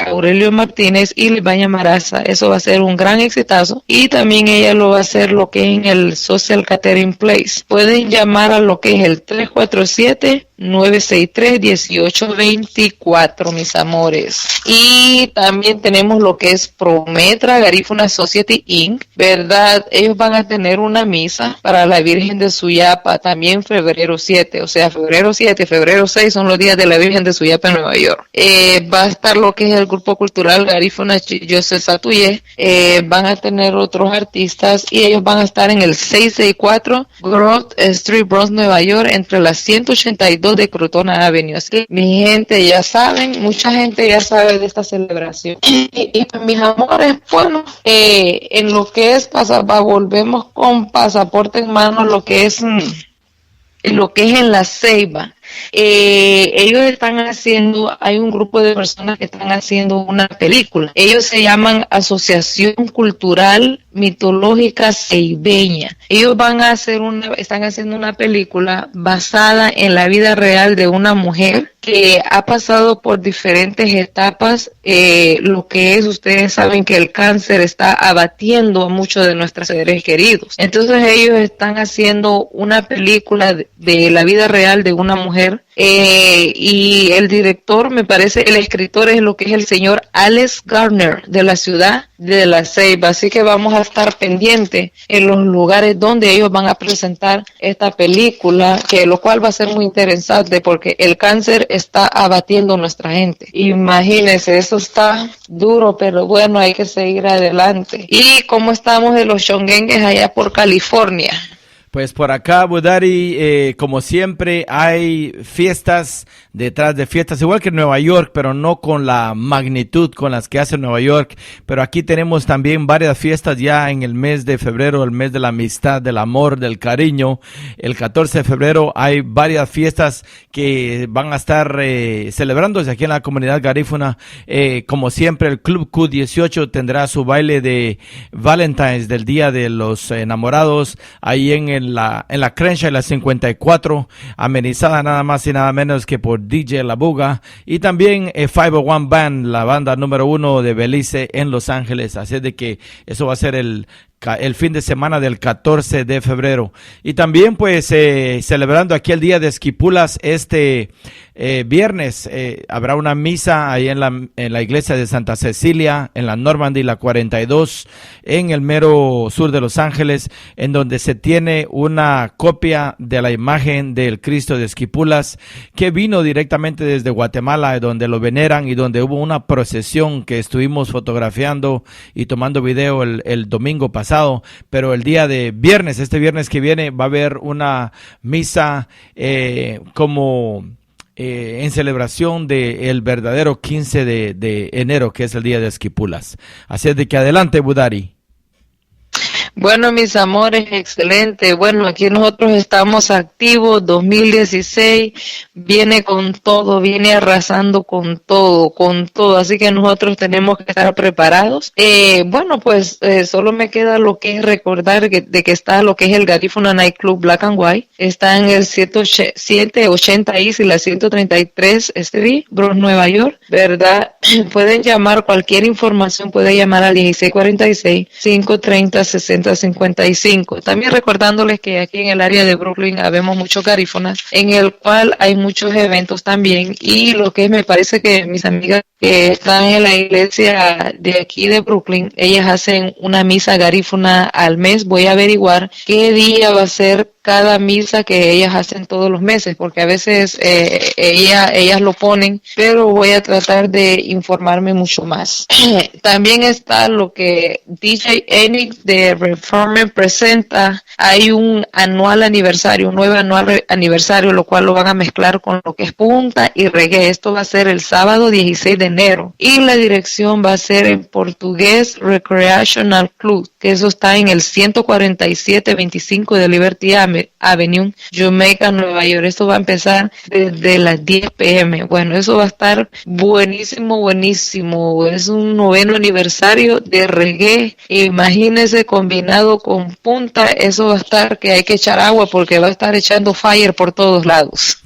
Aurelio Martínez y Libaña Maraza. Eso va a ser un gran exitazo, y también ella lo va a hacer lo que es en el Social Catering Place. Pueden llamar a lo que es el 347-963-1824, mis amores. Y también tenemos lo que es Prometra Garífuna Society Inc., ¿verdad? Ellos van a tener una misa para la Virgen de Suyapa también febrero 7, o sea, febrero 7, febrero 6 son los días de la Virgen de Suyapa en Nueva York. Va a estar lo que es el grupo cultural Garífuna José Satuyé, van a tener otros artistas y ellos van a estar en el 664 Grove Street, Bronx, Nueva York, entre las 182 de Crotona Avenue. Así que mi gente ya saben, mucha gente ya sabe de esta celebración. Y mis amores, bueno, en lo que es volvemos con pasaporte en mano, lo que es en La Ceiba. Ellos están haciendo, hay un grupo de personas que están haciendo una película. Ellos se llaman Asociación Cultural Mitológica Ceibeña. Ellos están haciendo una película basada en la vida real de una mujer que ha pasado por diferentes etapas. Lo que es, ustedes saben que el cáncer está abatiendo a muchos de nuestros seres queridos. Entonces ellos están haciendo una película de la vida real de una mujer. Y el director, me parece, el escritor es lo que es el señor Alex Garner, de la ciudad de La Ceiba. Así que vamos a estar pendientes en los lugares donde ellos van a presentar esta película, que lo cual va a ser muy interesante porque el cáncer está abatiendo a nuestra gente. Imagínense, eso está duro, pero bueno, hay que seguir adelante. ¿Y cómo estamos de los chonguengues allá por California? Pues por acá, Budari, como siempre, hay fiestas detrás de fiestas, igual que en Nueva York, pero no con la magnitud con las que hace Nueva York. Pero aquí tenemos también varias fiestas ya en el mes de febrero, el mes de la amistad, del amor, del cariño. El 14 de febrero hay varias fiestas que van a estar celebrándose aquí en la comunidad garífuna. Como siempre, el Club Q18 tendrá su baile de Valentine's, del Día de los Enamorados, ahí en la Crenshaw y la 54, amenizada nada más y nada menos que por DJ La Buga, y también 501 Band, la banda número 1 de Belice en Los Ángeles. Así de que eso va a ser el fin de semana del 14 de febrero. Y también pues celebrando aquí el día de Esquipulas, viernes habrá una misa ahí en la iglesia de Santa Cecilia, en la Normandy, la 42, en el mero sur de Los Ángeles, en donde se tiene una copia de la imagen del Cristo de Esquipulas, que vino directamente desde Guatemala, donde lo veneran y donde hubo una procesión que estuvimos fotografiando y tomando video el domingo pasado. Pero el día de viernes, este viernes que viene, va a haber una misa en celebración del verdadero 15 de enero, que es el día de Esquipulas. Así es de que adelante, Budari. Bueno, mis amores, excelente. Bueno, aquí nosotros estamos activos. 2016 viene con todo, viene arrasando con todo. Así que nosotros tenemos que estar preparados. Bueno, pues solo me queda lo que es recordar de que está lo que es el Garífuna Night Club Black and White. Está en el 780 East y la 133 Street, Bronx, Nueva York, ¿verdad? Pueden llamar, cualquier información puede llamar al 1646-530-6055. También recordándoles que aquí en el área de Brooklyn habemos muchos garífonas, en el cual hay muchos eventos también, y lo que me parece que mis amigas que están en la iglesia de aquí de Brooklyn, ellas hacen una misa garífuna al mes. Voy a averiguar qué día va a ser cada misa que ellas hacen todos los meses, porque a veces ellas lo ponen, pero voy a tratar de informarme mucho más. También está lo que DJ Enix de Reformer presenta. Hay un anual aniversario, un nuevo anual aniversario, lo cual lo van a mezclar con lo que es punta y reggae. Esto va a ser el sábado 16 de enero y la dirección va a ser en Portugués Recreational Club, que eso está en el 14725 de Liberty Avenue, Jamaica, Nueva York. Esto va a empezar desde las 10 p.m. Bueno, eso va a estar buenísimo, buenísimo. Es un 9º aniversario de reggae. Imagínense combinado con punta, eso va a estar que hay que echar agua porque va a estar echando fire por todos lados.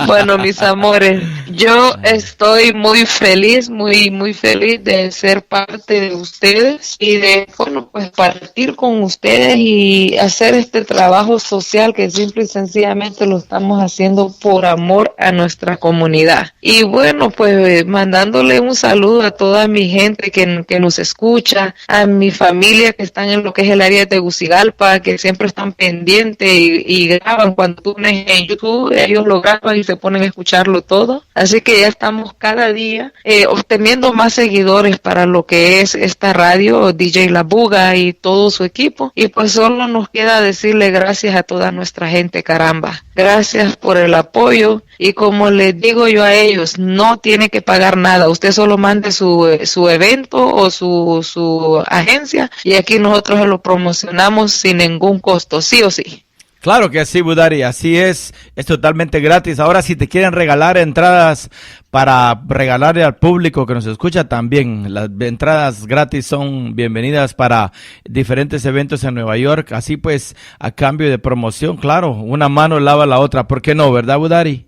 Bueno, mis amores, yo estoy muy feliz, muy feliz de ser parte de ustedes y de, bueno, pues partir con ustedes y hacer este trabajo social que simple y sencillamente lo estamos haciendo por amor a nuestra comunidad. Y bueno, pues mandándole un saludo a toda mi gente que nos escucha, a mi familia que están en lo que es el área de Tegucigalpa, que siempre están pendientes y graban cuando tú pones en YouTube, ellos lo graban y se ponen a escucharlo todo. Así que ya estamos cada día obteniendo más seguidores para lo que es esta radio, DJ La Buga y todo su equipo. Y pues solo nos queda decirle gracias a toda nuestra gente, caramba. Gracias por el apoyo. Y como les digo yo a ellos, no tiene que pagar nada. Usted solo mande su evento o su agencia y aquí nosotros lo promocionamos sin ningún costo, sí o sí. Claro que sí, Budari, así es totalmente gratis. Ahora, si te quieren regalar entradas para regalarle al público que nos escucha también, las entradas gratis son bienvenidas para diferentes eventos en Nueva York. Así pues, a cambio de promoción, claro, una mano lava la otra, ¿por qué no, verdad, Budari?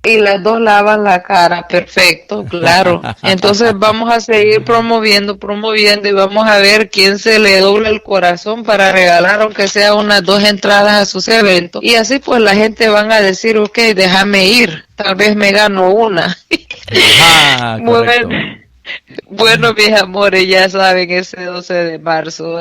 Y las dos lavan la cara, perfecto, claro. Entonces vamos a seguir promoviendo y vamos a ver quién se le dobla el corazón para regalar aunque sea unas 2 entradas a sus eventos. Y así pues la gente van a decir, ok, déjame ir, tal vez me gano una. Ah, correcto. Bueno, mis amores, ya saben, ese 12 de marzo,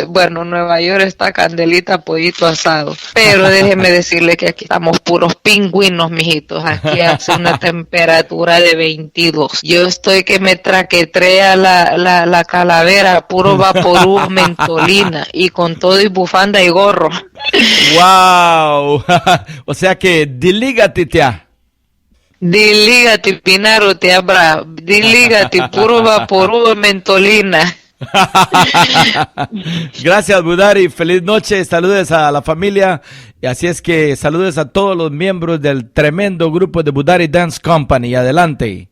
bueno, Nueva York está candelita, pollito asado, pero déjenme decirle que aquí estamos puros pingüinos, mijitos, aquí hace una temperatura de 22, yo estoy que me traquetrea la calavera, puro vaporú, mentolina, y con todo y bufanda y gorro. ¡Wow! O sea que, dilígate, tía. Dilígate, Pinaro, te abra. Dilígate, puro vaporú, mentolina. Gracias, Budari. Feliz noche. Saludos a la familia. Y así es que saludos a todos los miembros del tremendo grupo de Budari Dance Company. Adelante.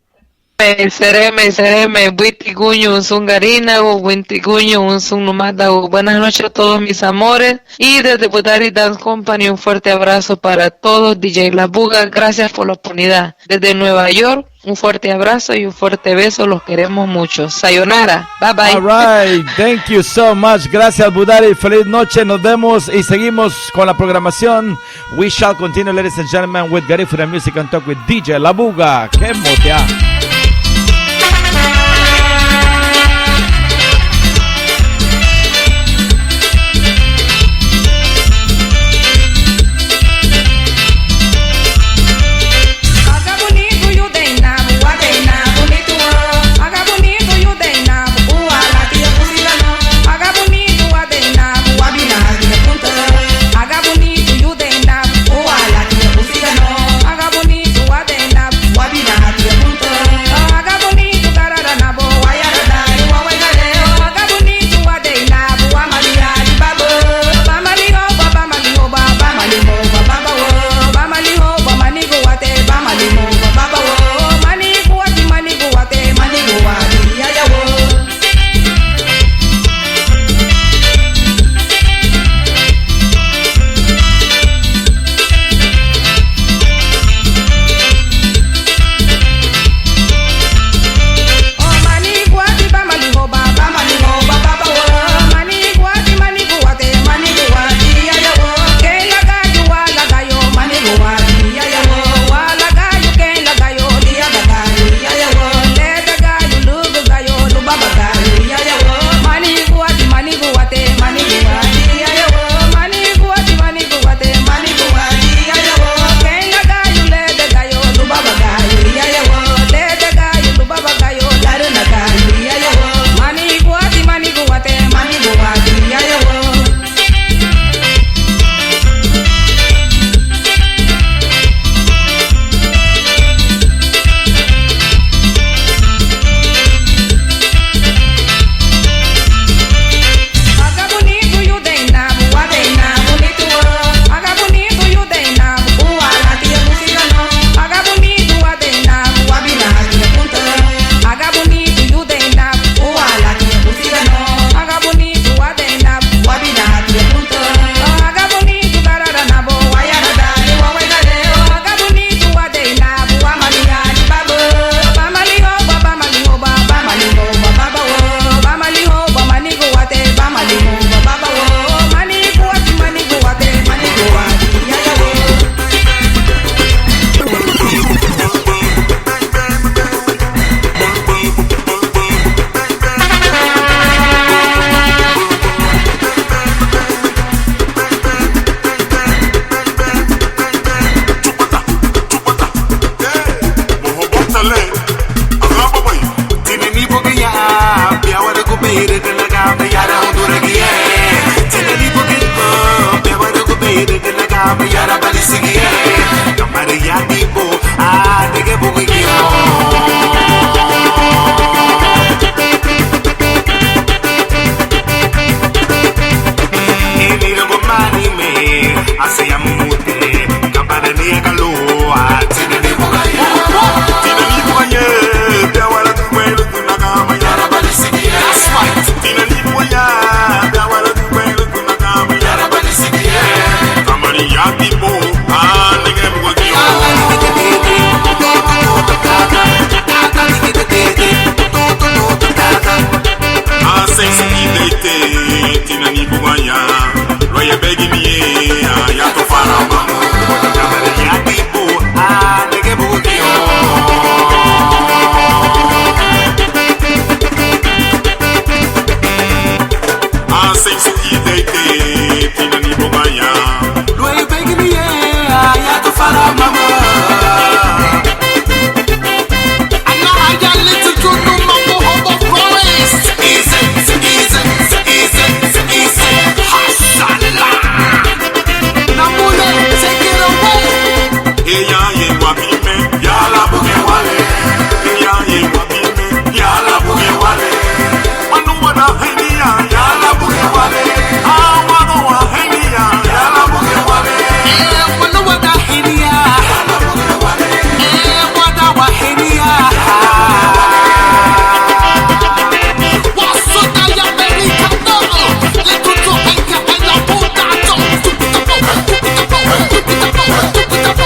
Sereme, Buitiguño, un sungarina, Buitiguño, un sunumada. Buenas noches a todos mis amores. Y desde Budari Dance Company, un fuerte abrazo para todos. DJ La Buga, gracias por la oportunidad. Desde Nueva York, un fuerte abrazo y un fuerte beso. Los queremos mucho. Sayonara. Bye bye. All right. Thank you so much. Gracias, Budari. Feliz noche. Nos vemos y seguimos con la programación. We shall continue, ladies and gentlemen, with Garifuna Music and Talk with DJ La Buga. ¡Qué motea! Aga bonito, adena, wabina, punta.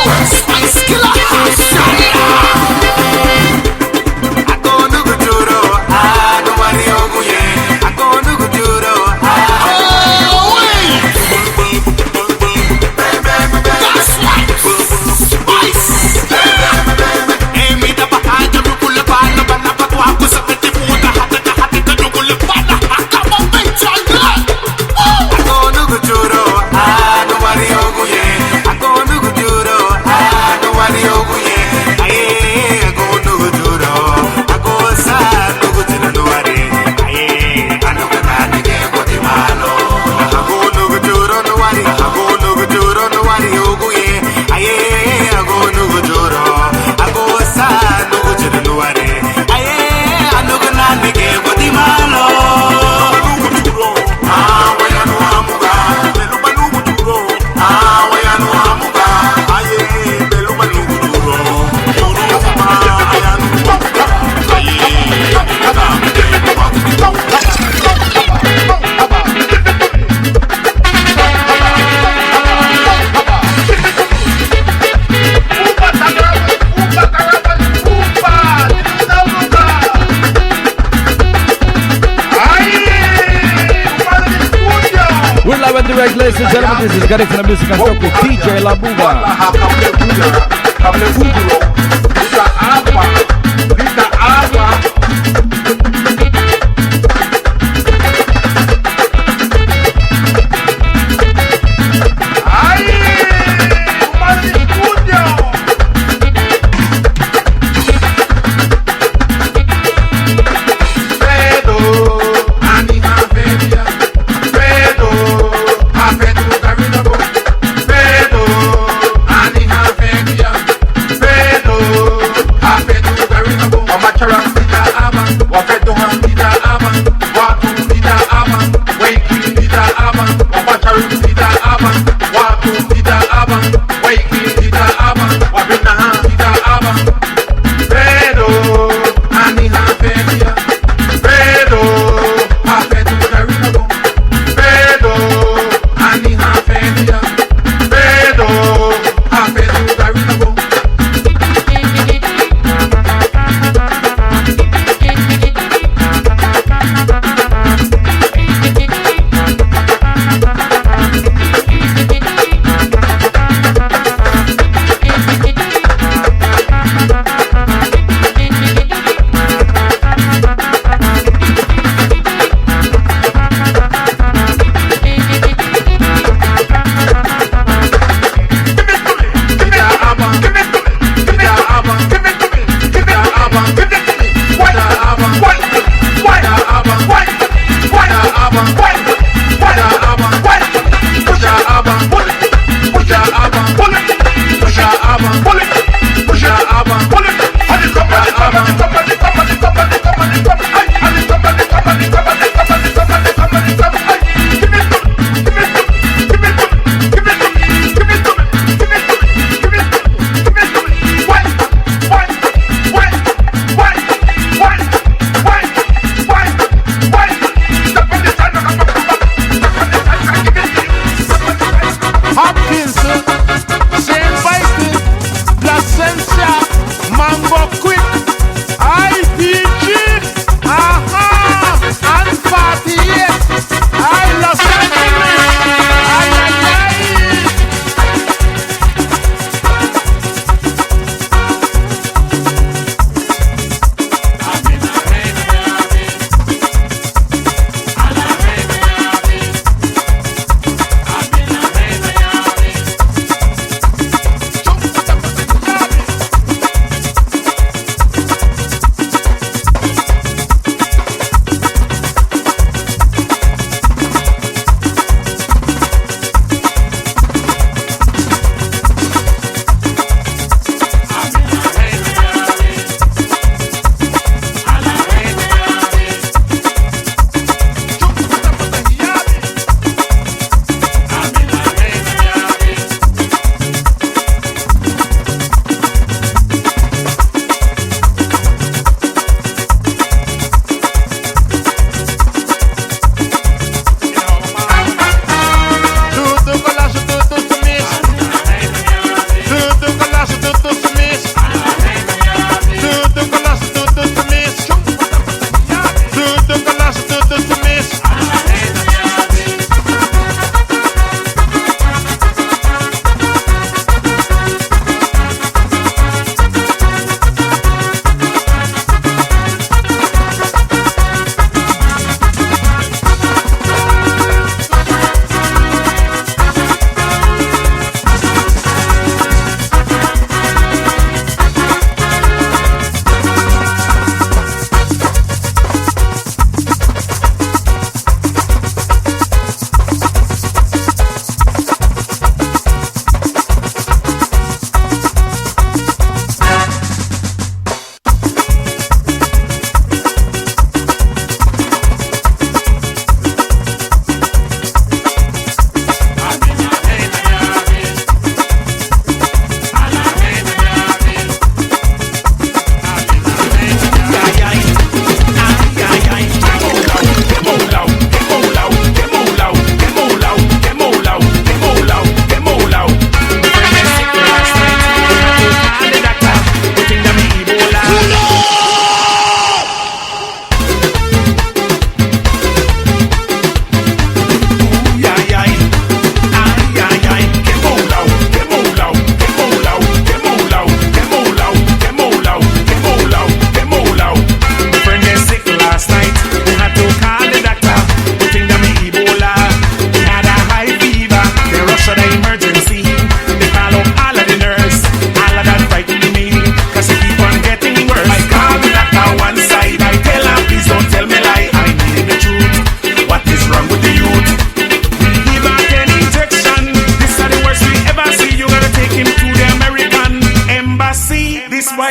Spice killer. Ladies and gentlemen, this is Gary from the Music and Talk with DJ La Buga.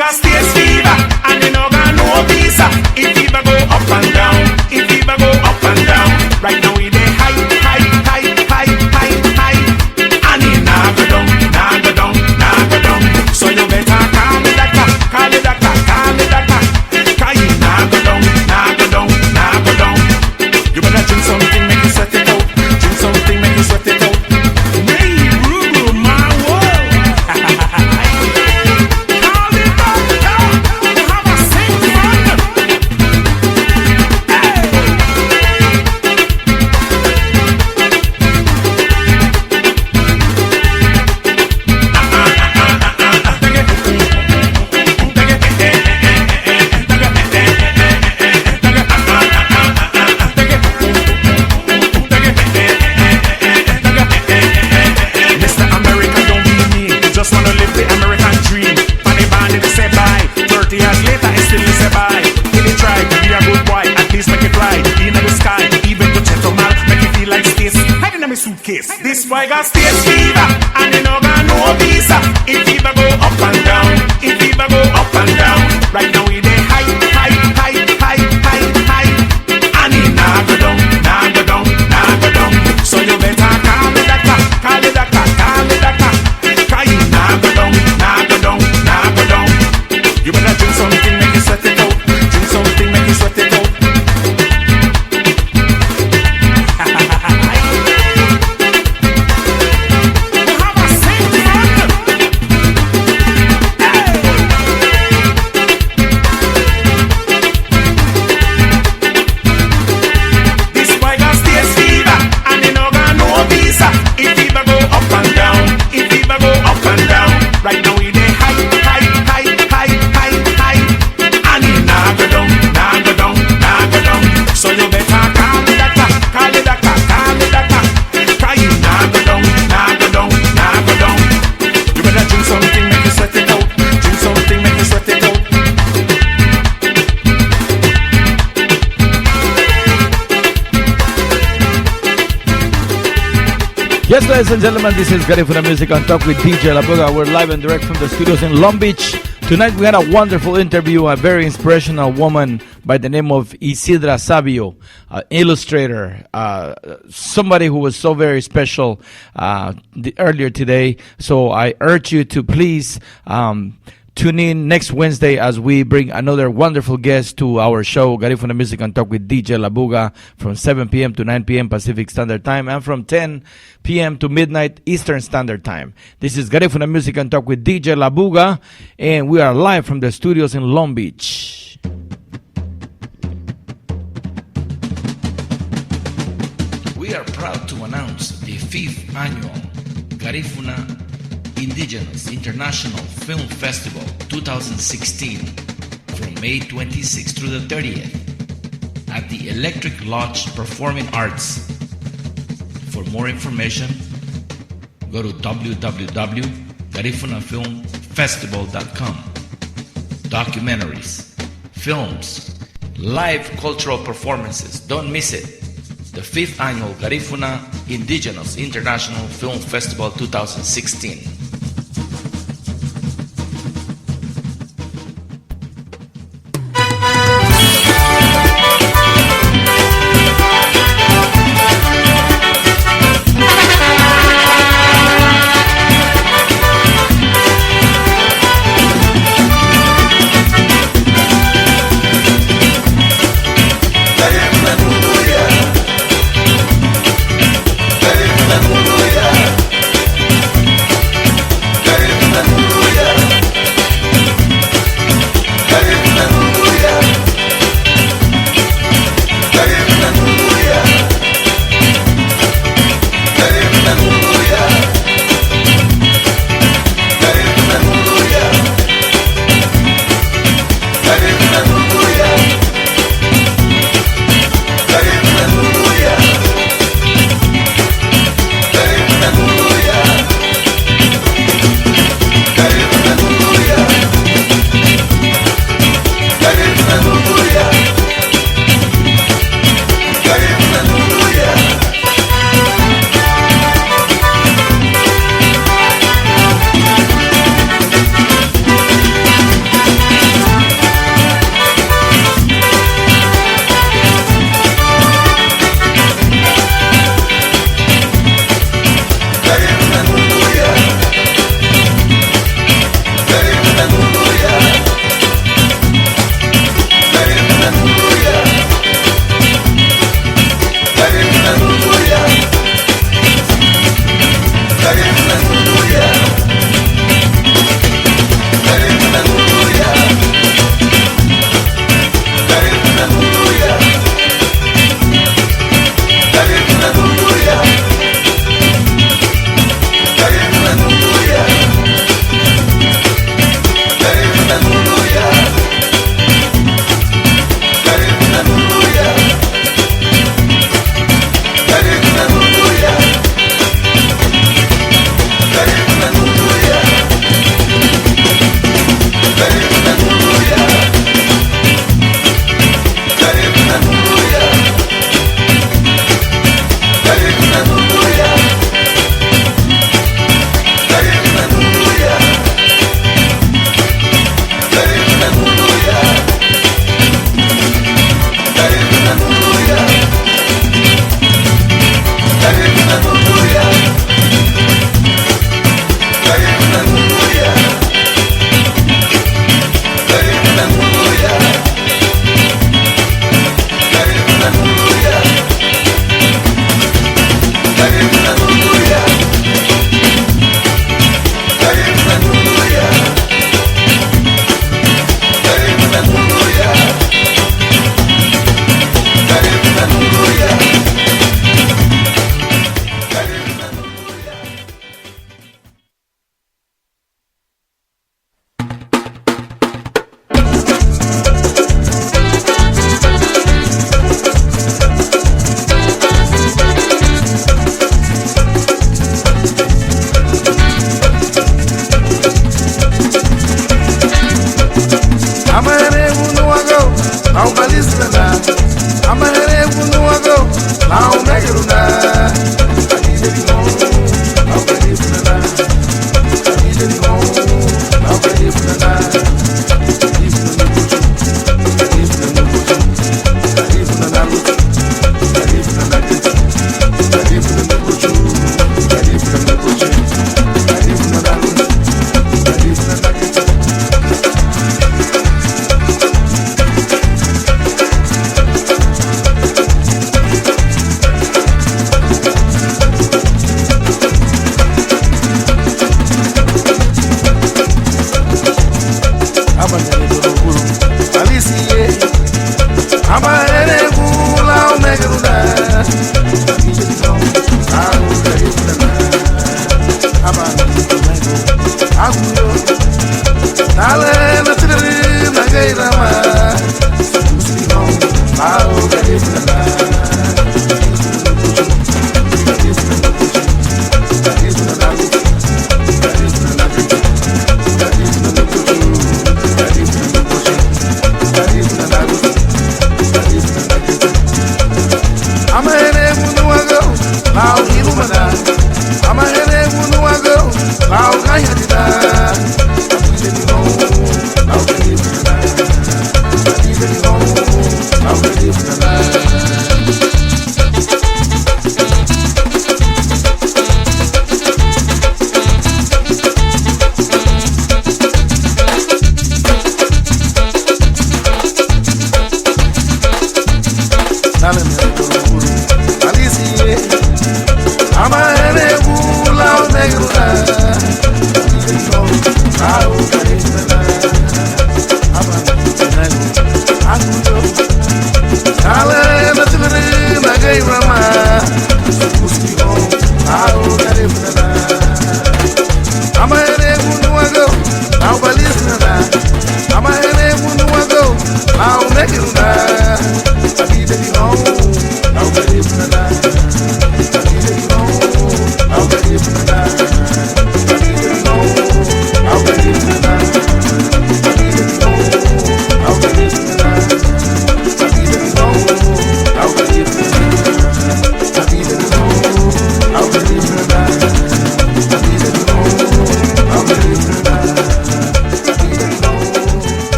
got stage fever, and you know got no visa. If fever go up and down, if fever go up and down. Right now we dey high, high, high, high, high, high. And it nah go down, nah go down, nah go down. So you better call me doctor, call me doctor, call me doctor. 'Cause it nah go down, nah go down, nah go down. You better drink something, make you sweat it out. Drink something, make you sweat it out. May you rule my world. Call it doctor, you have a sick fun. Mr. America, don't be mean. Just wanna live the American dream. Funny band, it say bye. 30 years later, it still say bye. Really try to be a good boy, at least make it fly. In the sky, even the gentleman, make it feel like space. Hiding in my suitcase. This boy got stage fever, and you know got no visa. If fever go up and down, if fever go up and down. Right now we dey high, high, high, high, high, high. And it nah go down, nah go down, nah go down. So you better call me doctor, call me doctor, call me doctor. 'Cause it nah go down, nah go down, nah go down. You better drink something, make you sweat it out. Drink something, make you sweat it out. You have a sick fun. This boy got stage fever, and you know got no visa. If fever go up and down, if fever go up and down. Right now we dey high, high, high, high, high, high. And it nah go down, nah go down, nah go down. So you better call me doctor, call me doctor, call me doctor. 'Cause it nah go down, nah go down, nah go down. You better drink something, make you sweat it out. Drink something, make you sweat it out. Yes, ladies and gentlemen, this is Garifuna Music on Talk with DJ La Boga. We're live and direct from the studios in Long Beach. Tonight we had a wonderful interview, a very inspirational woman by the name of Isidra Sabio, illustrator, somebody who was so very special earlier today. So I urge you to please tune in next Wednesday as we bring another wonderful guest to our show, Garifuna Music and Talk with DJ La Boga, from 7 p.m. to 9 p.m. Pacific Standard Time and from 10 p.m. to midnight Eastern Standard Time. This is Garifuna Music and Talk with DJ La Boga, and we are live from the studios in Long Beach. We are proud to announce the 5th annual Garifuna Indigenous International Film Festival 2016 from May 26th through the 30th at the Electric Lodge Performing Arts. For more information, go to www.garifunafilmfestival.com. Documentaries, films, live cultural performances, don't miss it. The 5th annual Garifuna Indigenous International Film Festival 2016.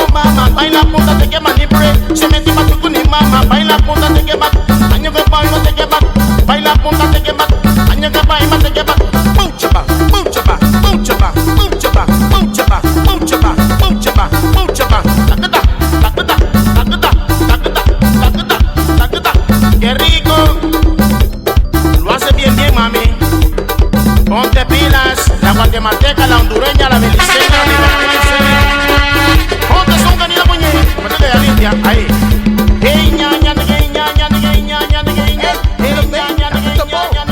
oh mama, baila punta te quema ni pre. Se mete batuco ni mama, baila punta te quema. Año que baila te quema, baila punta te quema. Año que baila te quema. Mucha ba, mucha ba, mucha ba, mucha ba, mucha ba, mucha ba, mucha ba, mucha ba. Tacata, tacata, tacata, tacata, tacata, tacata. Qué rico. Lo hace bien bien, mami. Ponte pilas, la guatemalteca, la hondureña, la beliceña, ponte son canila muñe, ponte la limpia, ahí. Hey, ñaña, ñaña, ñaña, ñaña, ñaña.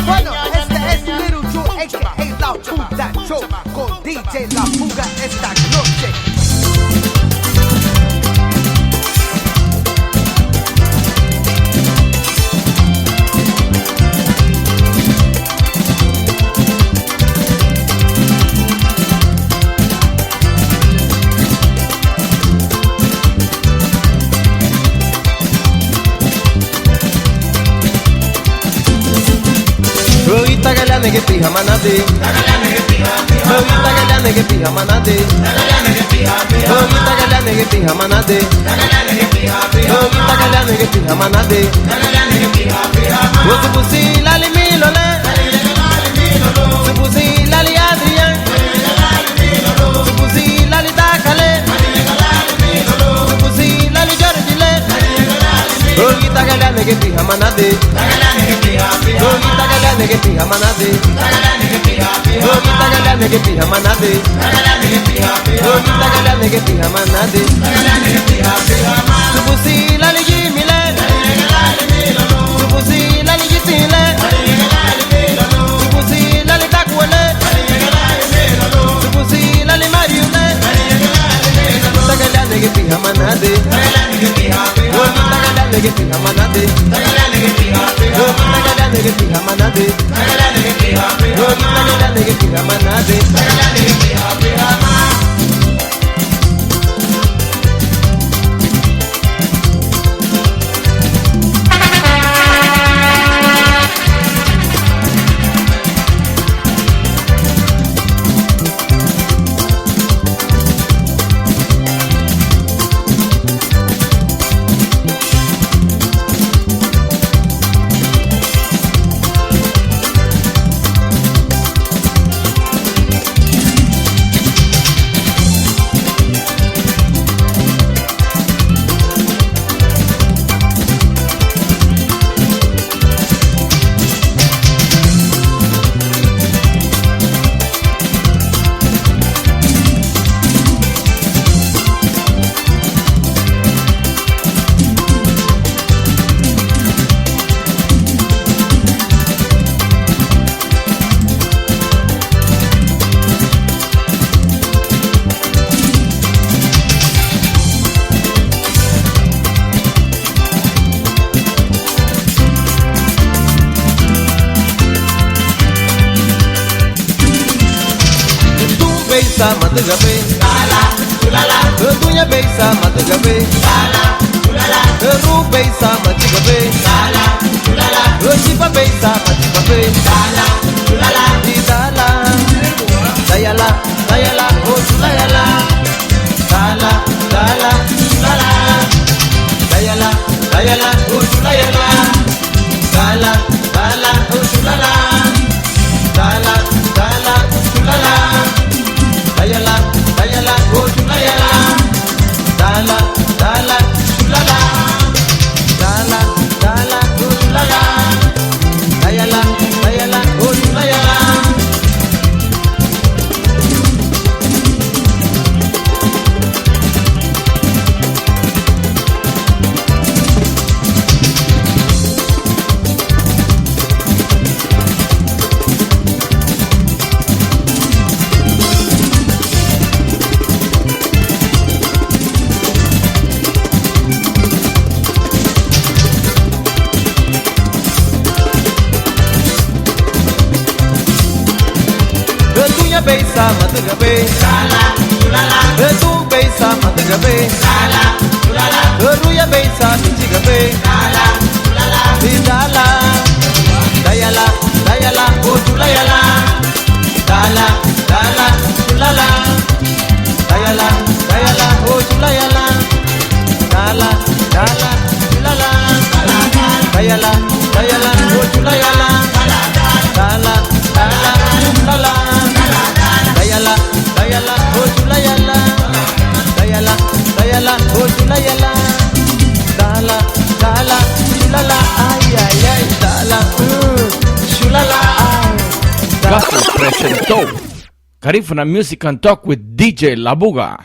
Bueno, este es Little Joe, a.k.a. La Puta Show, con DJ La Fuga esta noche. Rojita galane que pija manate, rojita galane que pija manate, rojita galane que pija manate, rojita galane que pija manate. Yo te puse la limilole, te puse la li Adrián, te puse la li Takale, te puse la li Georgile. Rojita galane que pija manate. Rojita galane que pija manate, rojita galane que pija manate, rojita galane que pija manate. Tu pusi la li Jimile, tu pusi la li Jitile, tu pusi la li Takwele, tu pusi la li Mariule. Rojita galane que pija manate, rojita galane que pija manate. Rojita galane que pija manate, rojita galane que pija manate. Beisa matagabe, sala, tulala. Tunya beisa matagabe, sala, tulala. Ru beisa matagabe, sala, tulala. Chipa beisa matagabe, sala, tulala. Dala, dayala, dayala, oh tulayala, sala, dala, tulala. Dayala, dayala, oh tulayala, sala, dala, oh tulala. Dala, dala, tulala. Dayala, dayala, oh tulayala. Dala, dala, tulala. Dala, dala, oh tulala. Dayala, dayala, oh tulayala. Beisa matagabe, sala, tulala. Tu beisa matagabe, sala, tulala. Ruya beisa michigabe, sala, tulala. Dala, dayala, dayala, oh tulayala. Dala, dala, tulala. Dayala, dayala, oh tulayala. chula yala. Dala, dala, chulala, ay, ay, ay, dala, chulala, ay. Gospel presentó Garifuna Music and Talk with DJ La Buga.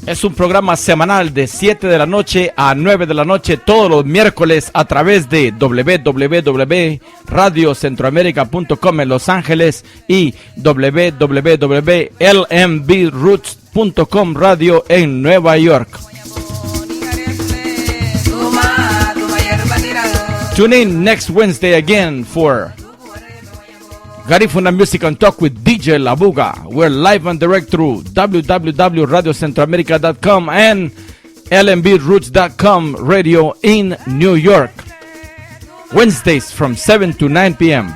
Es un programa semanal de 7 de la noche a 9 de la noche todos los miércoles a través de www.radiocentroamerica.com en Los Ángeles y www.lmbroots.com radio en Nueva York. Tune in next Wednesday again for Garifuna Music and Talk with DJ La Buga. We're live and direct through www.radiocentroamerica.com and lmbroots.com radio in New York. Wednesdays from 7 to 9 p.m.